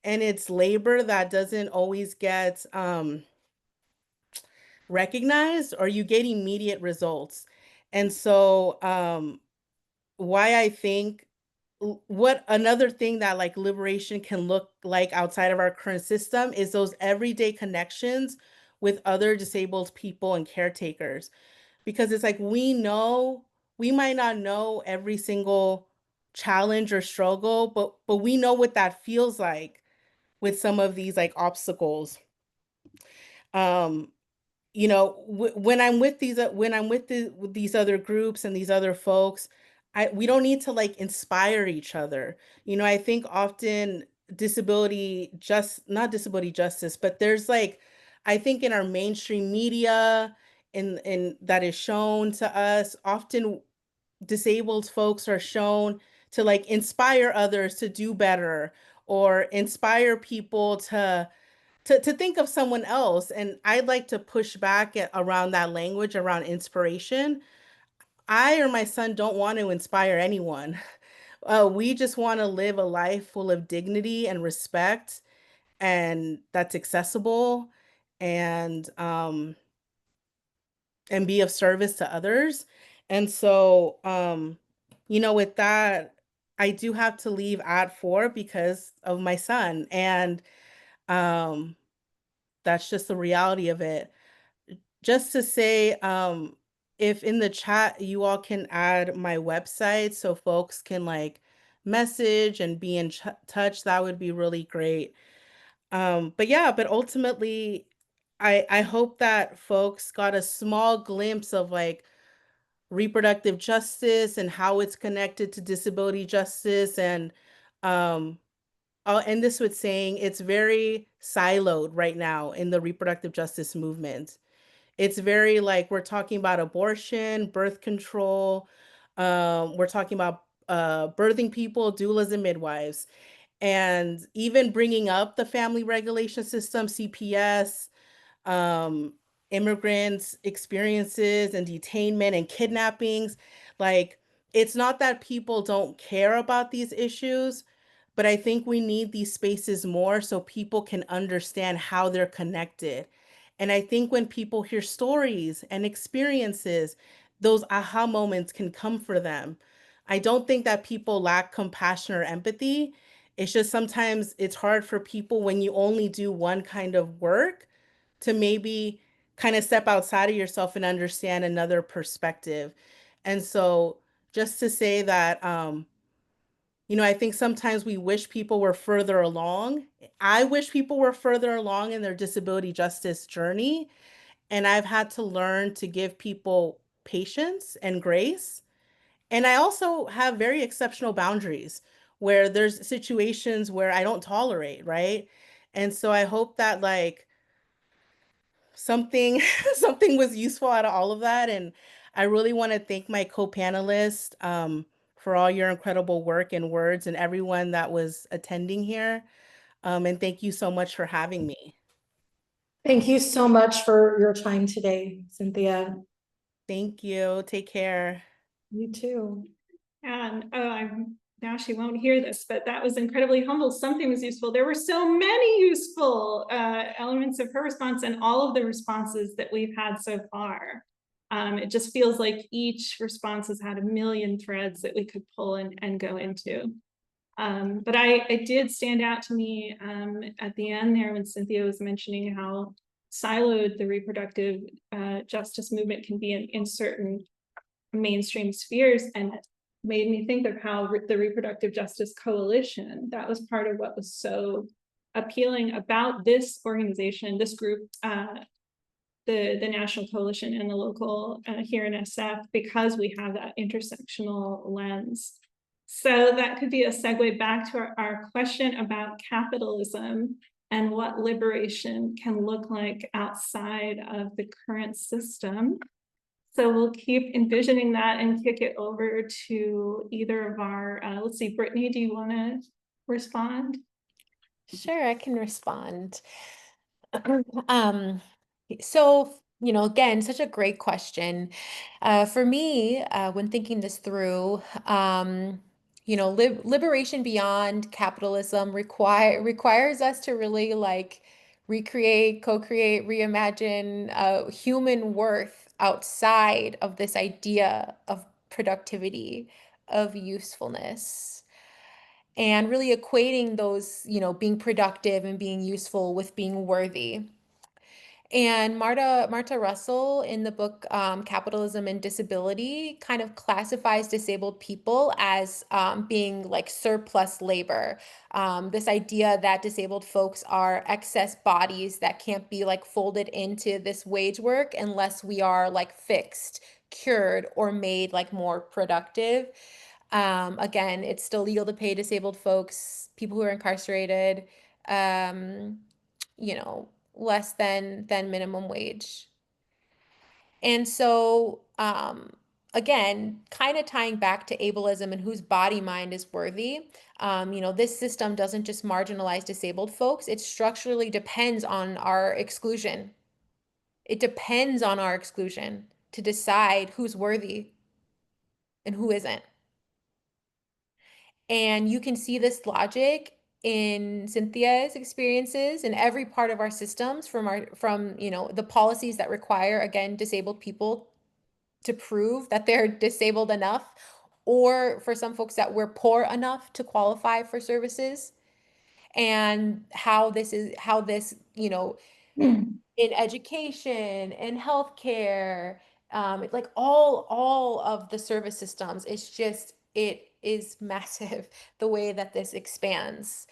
and it's labor that doesn't always get recognized, or you get immediate results. And so why I think what another thing that like liberation can look like outside of our current system is those everyday connections with other disabled people and caretakers, because it's like we might not know every single challenge or struggle, but we know what that feels like with some of these like obstacles. um you know, when I'm with with these other groups and these other folks, we don't need to like inspire each other. You know, I think often not disability justice, but there's like, I think in our mainstream media, in that is shown to us, often disabled folks are shown to like inspire others to do better, or inspire people to think of someone else. And I'd like to push back around that language around inspiration. I or my son don't want to inspire anyone. We just want to live a life full of dignity and respect, and that's accessible, and be of service to others. And so, you know, with that, I do have to leave at 4 because of my son. And um, that's just the reality of it. Just to say, if in the chat you all can add my website so folks can like message and be in touch, that would be really great. But yeah, but ultimately, I hope that folks got a small glimpse of like reproductive justice and how it's connected to disability justice. And I'll end this with saying it's very siloed right now in the reproductive justice movement. It's very like we're talking about abortion, birth control, we're talking about birthing people, doulas, and midwives, and even bringing up the family regulation system, CPS, um, immigrants' experiences and detainment and kidnappings. Like, it's not that people don't care about these issues, but I think we need these spaces more so people can understand how they're connected. And I think when people hear stories and experiences, those aha moments can come for them. I don't think that people lack compassion or empathy. It's just sometimes it's hard for people when you only do one kind of work to maybe kind of step outside of yourself and understand another perspective. And so just to say that, you know, I think sometimes we wish people were further along. I wish people were further along in their disability justice journey. And I've had to learn to give people patience and grace. And I also have very exceptional boundaries where there's situations where I don't tolerate, right? And so I hope that like something something was useful out of all of that. And I really want to thank my co-panelists for all your incredible work and words, and everyone that was attending here. And thank you so much for having me. Thank you so much for your time today, Cynthia. Thank you. Take care. You too. And now she won't hear this, but that was incredibly humble. Something was useful. There were so many useful elements of her response, and all of the responses that we've had so far. It just feels like each response has had a million threads that we could pull and go into. But it did stand out to me at the end there when Cynthia was mentioning how siloed the reproductive justice movement can be in certain mainstream spheres, and it made me think of how the Reproductive Justice Coalition, that was part of what was so appealing about this organization, this group, the National Coalition and the local here in SF, because we have that intersectional lens. So that could be a segue back to our question about capitalism and what liberation can look like outside of the current system. So we'll keep envisioning that and kick it over to either of our, let's see, Brittanie, do you want to respond? Sure, I can respond. So, again, such a great question. For me, when thinking this through, liberation beyond capitalism requires us to really like recreate, co-create, reimagine human worth outside of this idea of productivity, of usefulness, and really equating those, being productive and being useful with being worthy. And Marta Russell in the book Capitalism and Disability kind of classifies disabled people as being like surplus labor. This idea that disabled folks are excess bodies that can't be like folded into this wage work unless we are like fixed, cured, or made like more productive. Again, it's still legal to pay disabled folks, people who are incarcerated, um, less than minimum wage. And so, again, kind of tying back to ableism and whose body mind is worthy. This system doesn't just marginalize disabled folks, it structurally depends on our exclusion. It depends on our exclusion to decide who's worthy and who isn't. And you can see this logic in Cynthia's experiences in every part of our systems from the policies that require, again, disabled people to prove that they're disabled enough, or for some folks that we're poor enough to qualify for services, and how this, in education and healthcare, like all of the service systems, it is massive the way that this expands.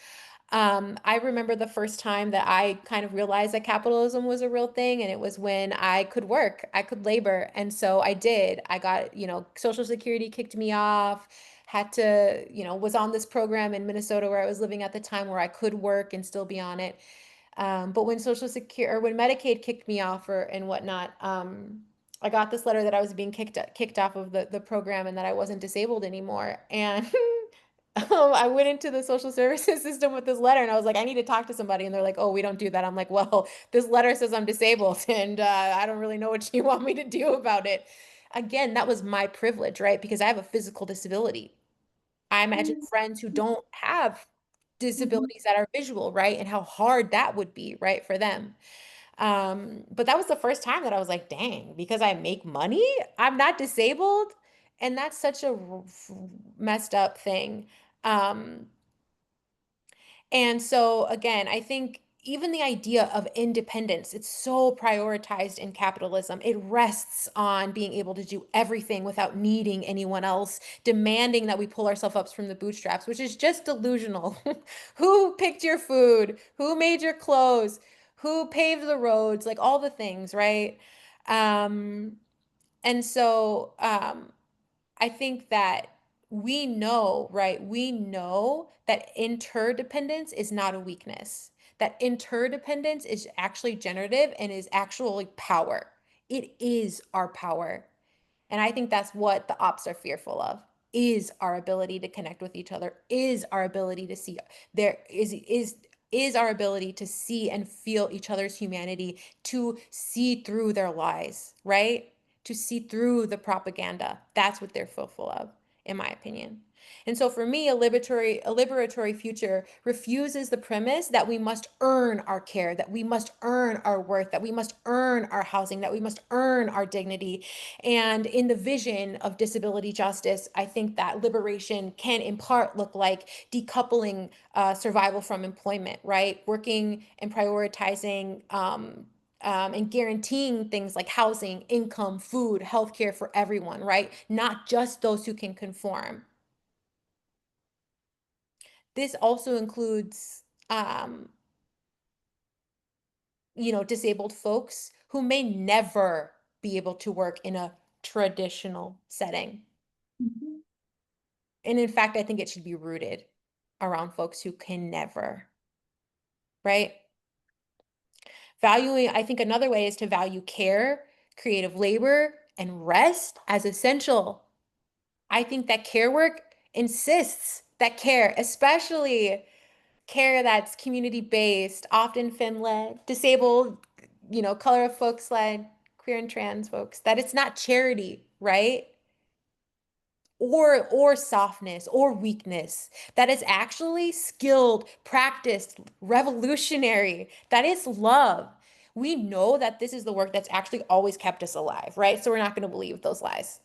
I remember the first time that I kind of realized that capitalism was a real thing, and it was when I could work, I could labor. And so I did. I got, Social Security kicked me off, had to, was on this program in Minnesota where I was living at the time where I could work and still be on it. But when when Medicaid kicked me off and whatnot, I got this letter that I was being kicked off of the program and that I wasn't disabled anymore. And I went into the social services system with this letter and I was like, I need to talk to somebody. And they're like, oh, we don't do that. I'm like, well, this letter says I'm disabled and I don't really know what you want me to do about it. Again, that was my privilege, right? Because I have a physical disability. I imagine friends who don't have disabilities that are visual, right? And how hard that would be, right, for them. But that was the first time that I was like, dang, because I make money, I'm not disabled. And that's such a messed up thing. Um, and so again, I think even the idea of independence, it's so prioritized in capitalism. It rests on being able to do everything without needing anyone else, demanding that we pull ourselves up from the bootstraps, which is just delusional. Who picked your food? Who made your clothes? Who paved the roads? Like all the things, right? Um, and so I think that we know, right? We know that interdependence is not a weakness, that interdependence is actually generative and is actually power. It is our power. And I think that's what the ops are fearful of, is our ability to connect with each other, is our ability to see there is our ability to see and feel each other's humanity, to see through their lies, right? To see through the propaganda. That's what they're fearful of, in my opinion. And so for me, a liberatory future refuses the premise that we must earn our care, that we must earn our worth, that we must earn our housing, that we must earn our dignity. And in the vision of disability justice, I think that liberation can in part look like decoupling survival from employment, right? Working and prioritizing and guaranteeing things like housing, income, food, healthcare for everyone, right? Not just those who can conform. This also includes, disabled folks who may never be able to work in a traditional setting. And in fact, I think it should be rooted around folks who can never, right? I think another way is to value care, creative labor, and rest as essential. I think that care work insists that care, especially care that's community-based, often femme-led, disabled, color of folks-led, queer and trans folks, that it's not charity, right? Or softness or weakness, that is actually skilled, practiced, revolutionary, that is love. We know that this is the work that's actually always kept us alive, right? So we're not going to believe those lies.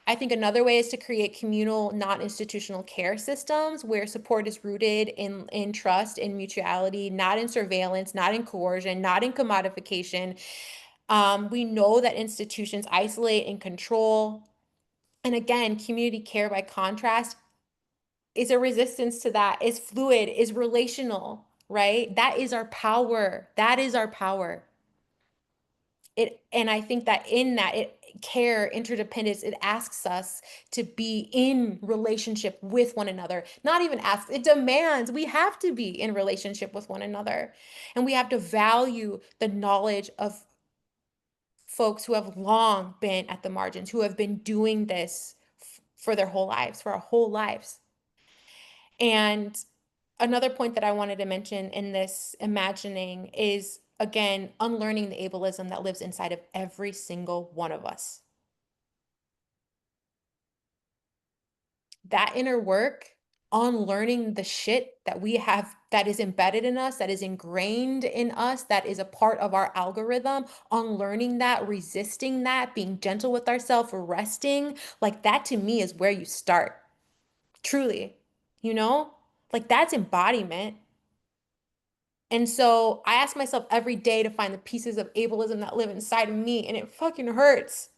I think another way is to create communal, non-institutional care systems where support is rooted in trust, in mutuality, not in surveillance, not in coercion, not in commodification. We know that institutions isolate and control. And again, community care, by contrast, is a resistance to that, is fluid, is relational, right? That is our power. That is our power. And I think that in that, care, interdependence, it asks us to be in relationship with one another. Not even asks, it demands we have to be in relationship with one another. And we have to value the knowledge of folks who have long been at the margins, who have been doing this for their whole lives, for our whole lives. And another point that I wanted to mention in this imagining is, again, unlearning the ableism that lives inside of every single one of us. That inner work, unlearning the shit that we have, that is embedded in us, that is ingrained in us, that is a part of our algorithm, unlearning that, resisting that, being gentle with ourselves, resting, like that to me is where you start. Truly, like that's embodiment. And so I ask myself every day to find the pieces of ableism that live inside of me, and it fucking hurts.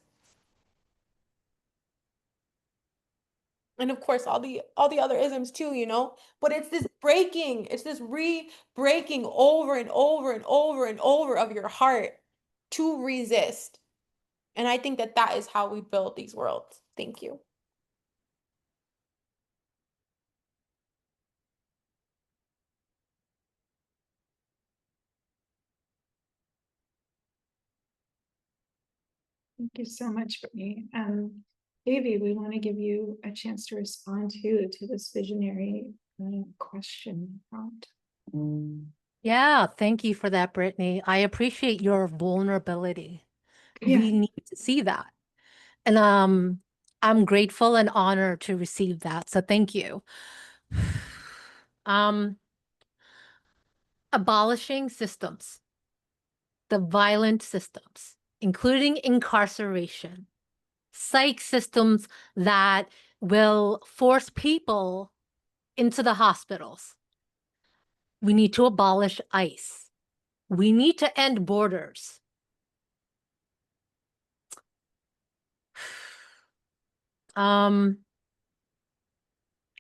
And of course, all the other isms too, but it's this breaking, it's this re-breaking over and over and over and over of your heart to resist. And I think that that is how we build these worlds. Thank you. Thank you so much, Brittanie. Davey, we want to give you a chance to respond to this visionary question prompt. Yeah, thank you for that, Brittanie. I appreciate your vulnerability. Yeah. We need to see that. And I'm grateful and honored to receive that. So thank you. Abolishing systems, the violent systems, including incarceration, psych systems that will force people into the hospitals. We need to abolish ICE. We need to end borders.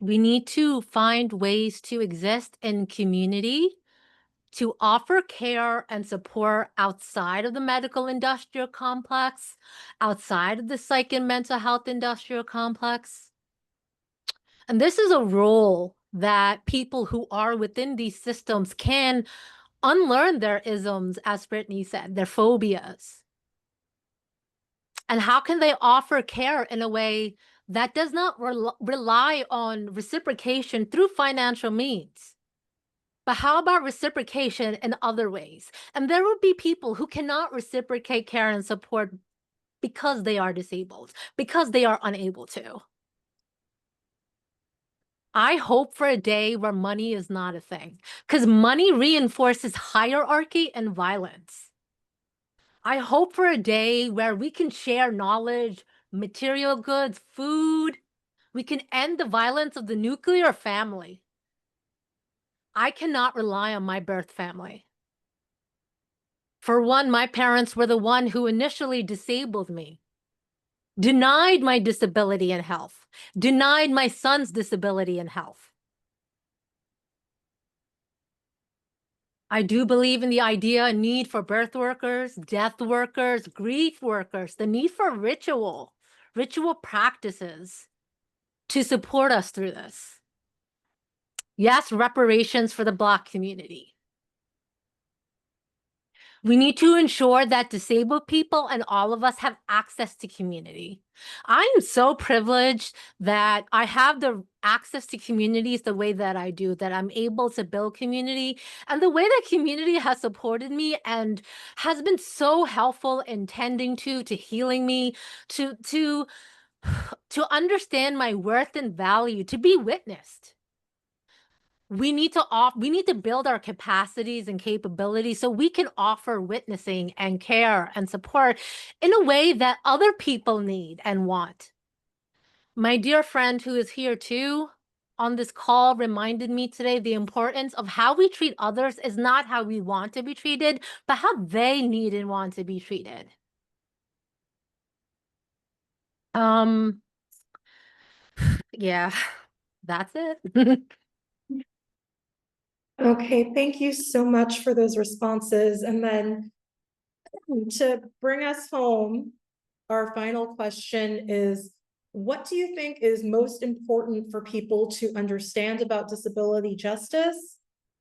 We need to find ways to exist in community, to offer care and support outside of the medical industrial complex, outside of the psych and mental health industrial complex. And this is a role that people who are within these systems can unlearn their isms, as Brittanie said, their phobias. And how can they offer care in a way that does not rely on reciprocation through financial means? But how about reciprocation in other ways? And there will be people who cannot reciprocate care and support because they are disabled, because they are unable to. I hope for a day where money is not a thing, because money reinforces hierarchy and violence. I hope for a day where we can share knowledge, material goods, food. We can end the violence of the nuclear family. I cannot rely on my birth family. For one, my parents were the one who initially disabled me, denied my disability and health, denied my son's disability and health. I do believe in the idea and need for birth workers, death workers, grief workers, the need for ritual practices to support us through this. Yes, reparations for the Black community. We need to ensure that disabled people and all of us have access to community. I am so privileged that I have the access to communities the way that I do, that I'm able to build community, and the way that community has supported me and has been so helpful in tending to healing me, to understand my worth and value, to be witnessed. We need to build our capacities and capabilities so we can offer witnessing and care and support in a way that other people need and want. My dear friend who is here too on this call reminded me today the importance of how we treat others is not how we want to be treated, but how they need and want to be treated. Yeah, that's it. Okay, thank you so much for those responses. And then to bring us home, our final question is, what do you think is most important for people to understand about disability justice?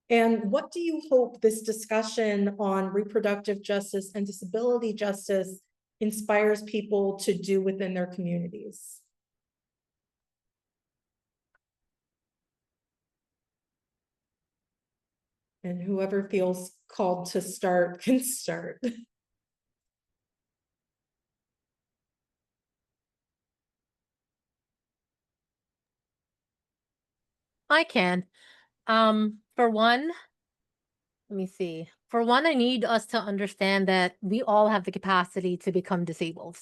And what do you hope this discussion on reproductive justice and disability justice inspires people to do within their communities? And whoever feels called to start can start. I can. For one, let me see. For one, I need us to understand that we all have the capacity to become disabled.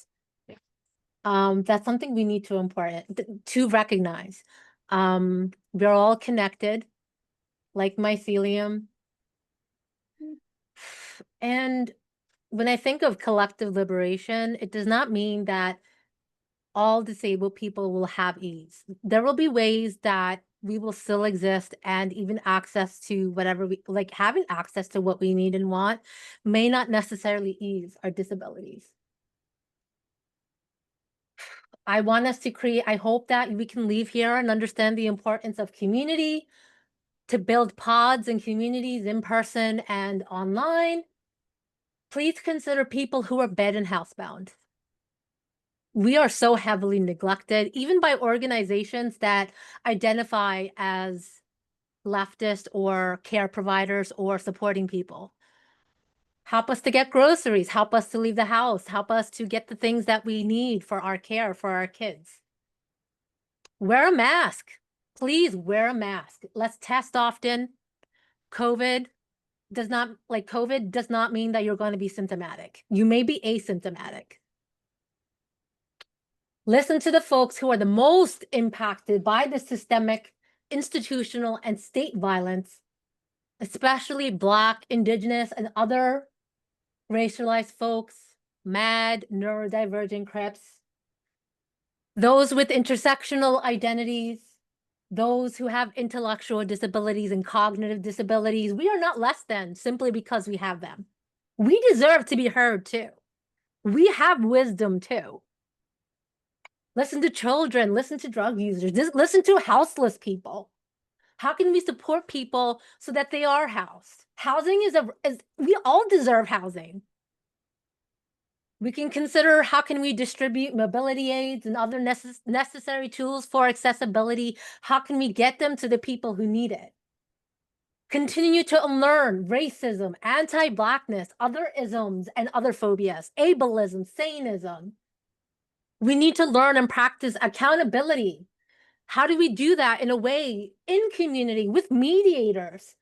That's something we need to recognize. We're all connected, like mycelium. And when I think of collective liberation, it does not mean that all disabled people will have ease. There will be ways that we will still exist, and even access to whatever having access to what we need and want may not necessarily ease our disabilities. I hope that we can leave here and understand the importance of community, to build pods and communities in person and online. Please consider people who are bed and housebound. We are so heavily neglected, even by organizations that identify as leftist or care providers or supporting people. Help us to get groceries, help us to leave the house, help us to get the things that we need for our care for our kids. Wear a mask. Please wear a mask. Let's test often. COVID does not mean that you're going to be symptomatic. You may be asymptomatic. Listen to the folks who are the most impacted by the systemic, institutional, and state violence, especially Black, Indigenous, and other racialized folks, MAD, neurodivergent Crips, those with intersectional identities, those who have intellectual disabilities and cognitive disabilities. We are not less than simply because we have them. We deserve to be heard too. We have wisdom too. Listen to children, listen to drug users, listen to houseless people. How can we support people so that they are housed? Housing we all deserve housing. We can consider how can we distribute mobility aids and other necessary tools for accessibility. How can we get them to the people who need it? Continue to unlearn racism, anti-Blackness, other isms and other phobias, ableism, saneism. We need to learn and practice accountability. How do we do that in a way in community with mediators,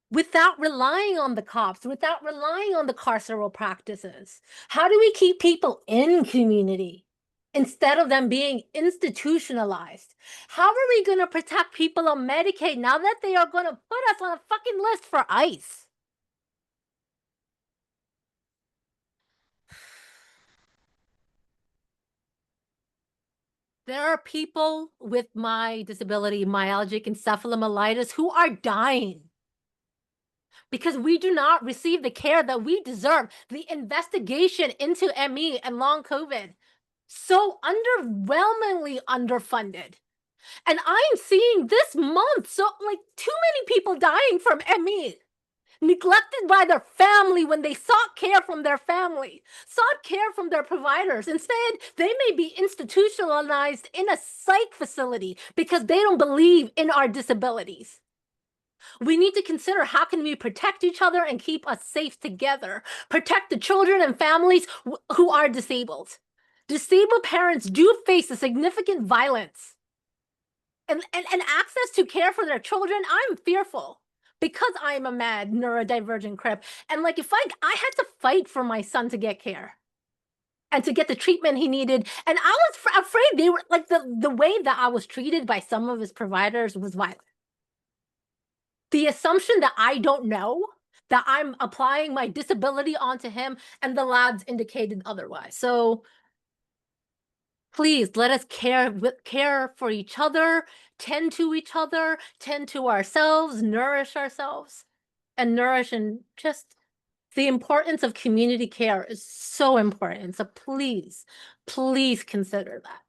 without relying on the cops, without relying on the carceral practices? How do we keep people in community instead of them being institutionalized? How are we going to protect people on Medicaid now that they are going to put us on a fucking list for ICE? There are people with my disability, myalgic encephalomyelitis, who are dying because we do not receive the care that we deserve. The investigation into ME and long COVID, so underwhelmingly underfunded. And I'm seeing this month, too many people dying from ME. neglected by their family when they sought care from their family, sought care from their providers. Instead, they may be institutionalized in a psych facility because they don't believe in our disabilities. We need to consider how can we protect each other and keep us safe together, protect the children and families who are disabled. Disabled parents do face a significant violence and access to care for their children. I'm fearful because I am a mad neurodivergent crip. And like, if I had to fight for my son to get care and to get the treatment he needed. And I was afraid they were like, the way that I was treated by some of his providers was violent. The assumption that I don't know, that I'm applying my disability onto him, and the labs indicated otherwise. So please let us care for each other, tend to each other, tend to ourselves, and nourish, and just the importance of community care is so important. So please, please consider that.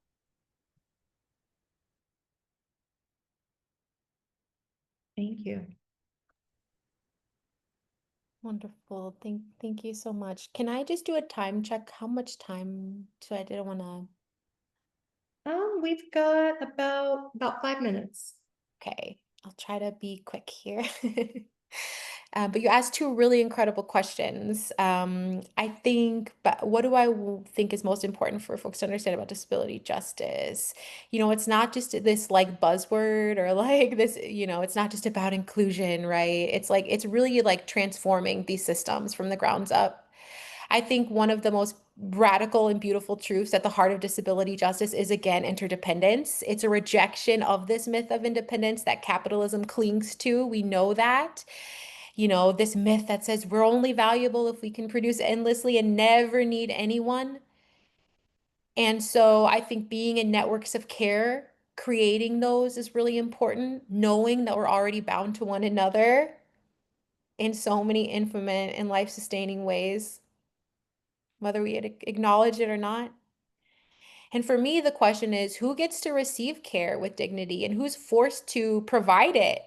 Thank you. Wonderful. Thank you so much. Can I just do a time check? How much time? So I didn't want to. We've got about 5 minutes. Okay, I'll try to be quick here. But you asked two really incredible questions. I think, but what do I think is most important for folks to understand about disability justice? You know, it's not just this like buzzword or like this, you know, it's not just about inclusion, right? It's like, it's really like transforming these systems from the grounds up. I think one of the most radical and beautiful truths at the heart of disability justice is, again, interdependence. It's a rejection of this myth of independence that capitalism clings to. We know that. You know, this myth that says we're only valuable if we can produce endlessly and never need anyone. And so I think being in networks of care, creating those is really important, knowing that we're already bound to one another in so many infinite and life-sustaining ways, whether we acknowledge it or not. And for me, the question is, who gets to receive care with dignity and who's forced to provide it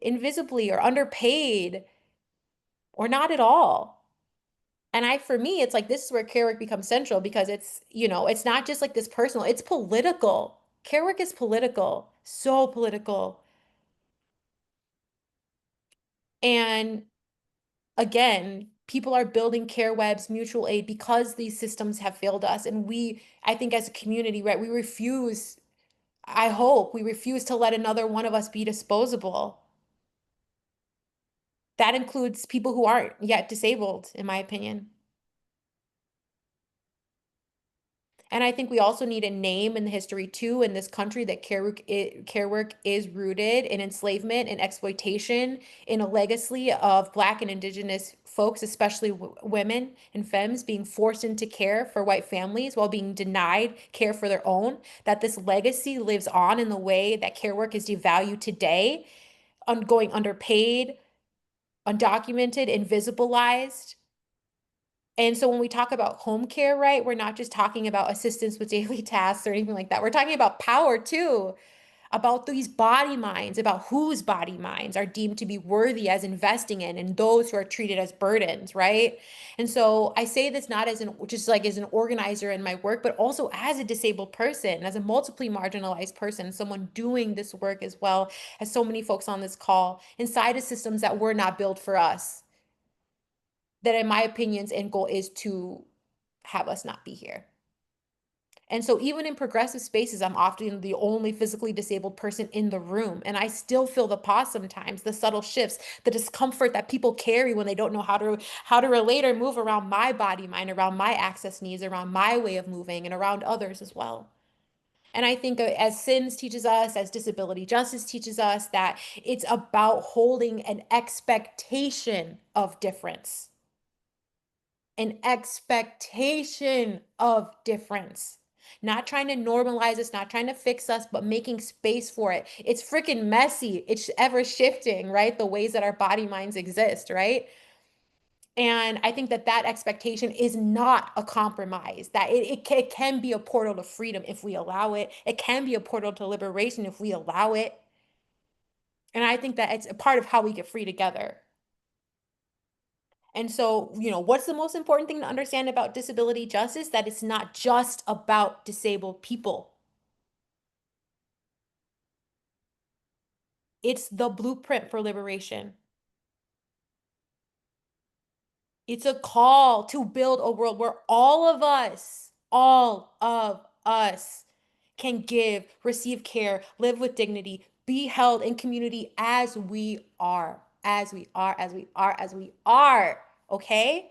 invisibly or underpaid or not at all? And for me, it's like, this is where care work becomes central because it's, you know, it's not just like this personal, it's political. Care work is political, so political. And again, people are building care webs, mutual aid, because these systems have failed us. And we, I think as a community, right, we refuse, I hope we refuse to let another one of us be disposable. That includes people who aren't yet disabled, in my opinion. And I think we also need a name in the history too in this country that care work is rooted in enslavement and exploitation, in a legacy of Black and Indigenous folks, especially women and femmes, being forced into care for white families while being denied care for their own. That this legacy lives on in the way that care work is devalued today, going underpaid, undocumented, invisibilized. And so when we talk about home care, right, we're not just talking about assistance with daily tasks or anything like that. We're talking about power too, about these body minds, about whose body minds are deemed to be worthy as investing in, and those who are treated as burdens, right? And so I say this not as just like as an organizer in my work, but also as a disabled person, as a multiply marginalized person, someone doing this work as well as so many folks on this call inside of systems that were not built for us. That in my opinion's end goal is to have us not be here. And so even in progressive spaces, I'm often the only physically disabled person in the room. And I still feel the pause sometimes, the subtle shifts, the discomfort that people carry when they don't know how to relate or move around my body, mind, around my access needs, around my way of moving, and around others as well. And I think as SINS teaches us, as disability justice teaches us, that it's about holding an expectation of difference. An expectation of difference. Not trying to normalize us, not trying to fix us, but making space for it. It's freaking messy. It's ever shifting, right? The ways that our body minds exist, right? And I think that that expectation is not a compromise, that it can be a portal to freedom if we allow it. It can be a portal to liberation if we allow it. And I think that it's a part of how we get free together. And so, what's the most important thing to understand about disability justice? That it's not just about disabled people. It's the blueprint for liberation. It's a call to build a world where all of us can give, receive care, live with dignity, be held in community as we are, okay?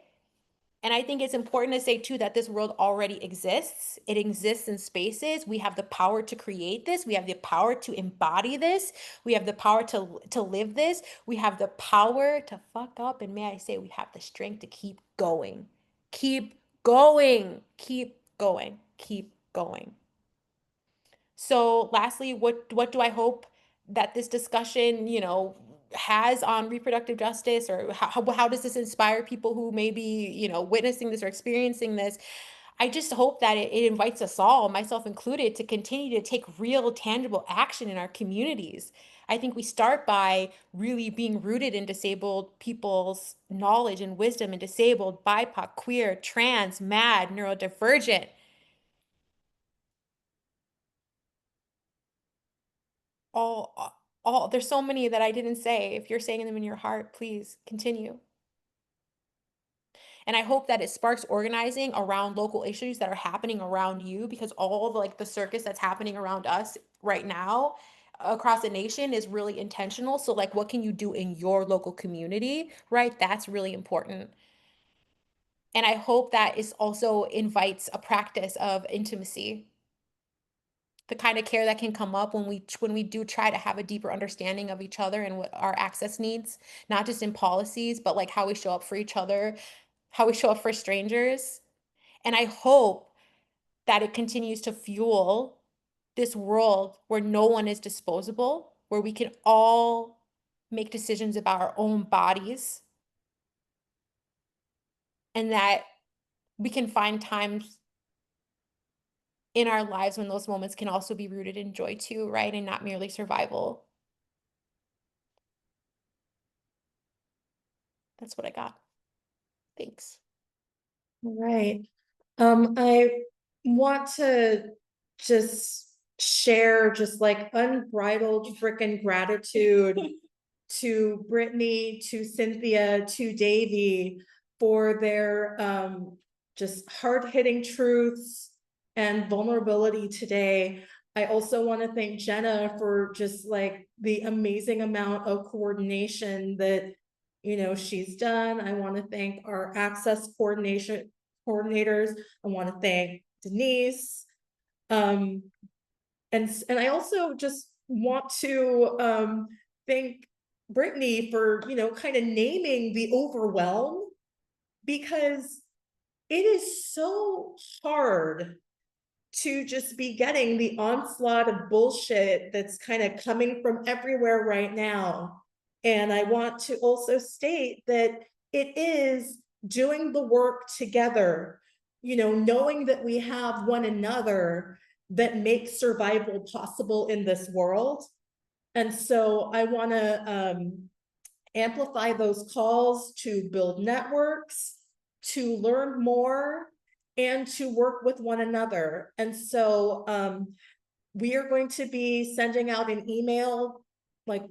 And I think it's important to say too that this world already exists. It exists in spaces. We have the power to create this. We have the power to embody this. We have the power to live this. We have the power to fuck up. And may I say, we have the strength to keep going. Keep going. Keep going. Keep going. So lastly, what do I hope that this discussion, has on reproductive justice, or how does this inspire people who may be, witnessing this or experiencing this? I just hope that it invites us all, myself included, to continue to take real, tangible action in our communities. I think we start by really being rooted in disabled people's knowledge and wisdom, and disabled, BIPOC, queer, trans, mad, neurodivergent. All, there's so many that I didn't say. If you're saying them in your heart, please continue. And I hope that it sparks organizing around local issues that are happening around you, because all the circus that's happening around us right now across the nation is really intentional. So what can you do in your local community, right? That's really important. And I hope that it also invites a practice of intimacy, the kind of care that can come up when we do try to have a deeper understanding of each other and what our access needs, not just in policies, but how we show up for each other, how we show up for strangers. And I hope that it continues to fuel this world where no one is disposable, where we can all make decisions about our own bodies, and that we can find times in our lives when those moments can also be rooted in joy too, right? And not merely survival. That's what I got. Thanks. All right. I want to just share unbridled freaking gratitude to Brittanie, to Cynthia, to Davy for their just hard-hitting truths and vulnerability today. I also want to thank Jenna for just the amazing amount of coordination that she's done. I want to thank our access coordinators. I want to thank Denise. And I also just want to thank Brittanie for kind of naming the overwhelm, because it is so hard to just be getting the onslaught of bullshit that's kind of coming from everywhere right now. And I want to also state that it is doing the work together, knowing that we have one another, that makes survival possible in this world. And so I want to amplify those calls to build networks, to learn more, and to work with one another. And so we are going to be sending out an email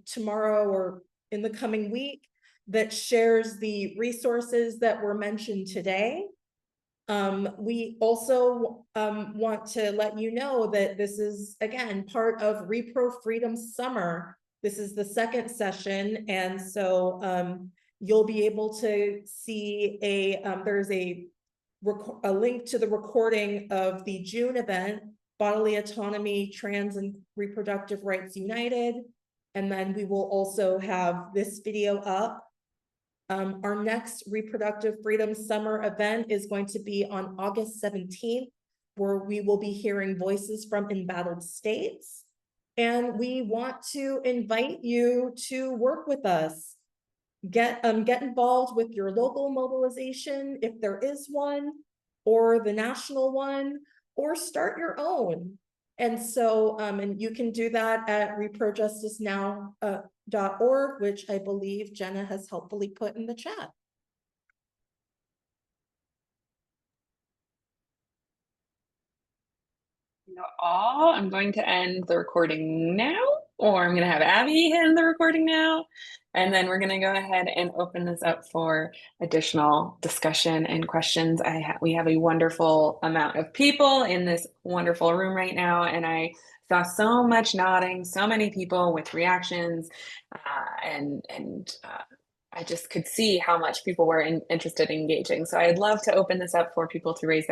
tomorrow or in the coming week that shares the resources that were mentioned today. We also want to let you know that this is, again, part of Repro Freedom Summer. This is the second session, and so you'll be able to see there's a link to the recording of the June event, Bodily Autonomy, Trans and Reproductive Rights United. And then we will also have this video up. Our next Reproductive Freedom Summer event is going to be on August 17th, where we will be hearing voices from embattled states. And we want to invite you to work with us. Get involved with your local mobilization, if there is one, or the national one, or start your own. And so, and you can do that at reprojusticenow.org, which I believe Jenna has helpfully put in the chat. all. I'm going to end the recording now, or I'm going to have Abby end the recording now. And then we're going to go ahead and open this up for additional discussion and questions. We have a wonderful amount of people in this wonderful room right now, and I saw so much nodding, so many people with reactions, and I just could see how much people were interested in engaging. So I'd love to open this up for people to raise their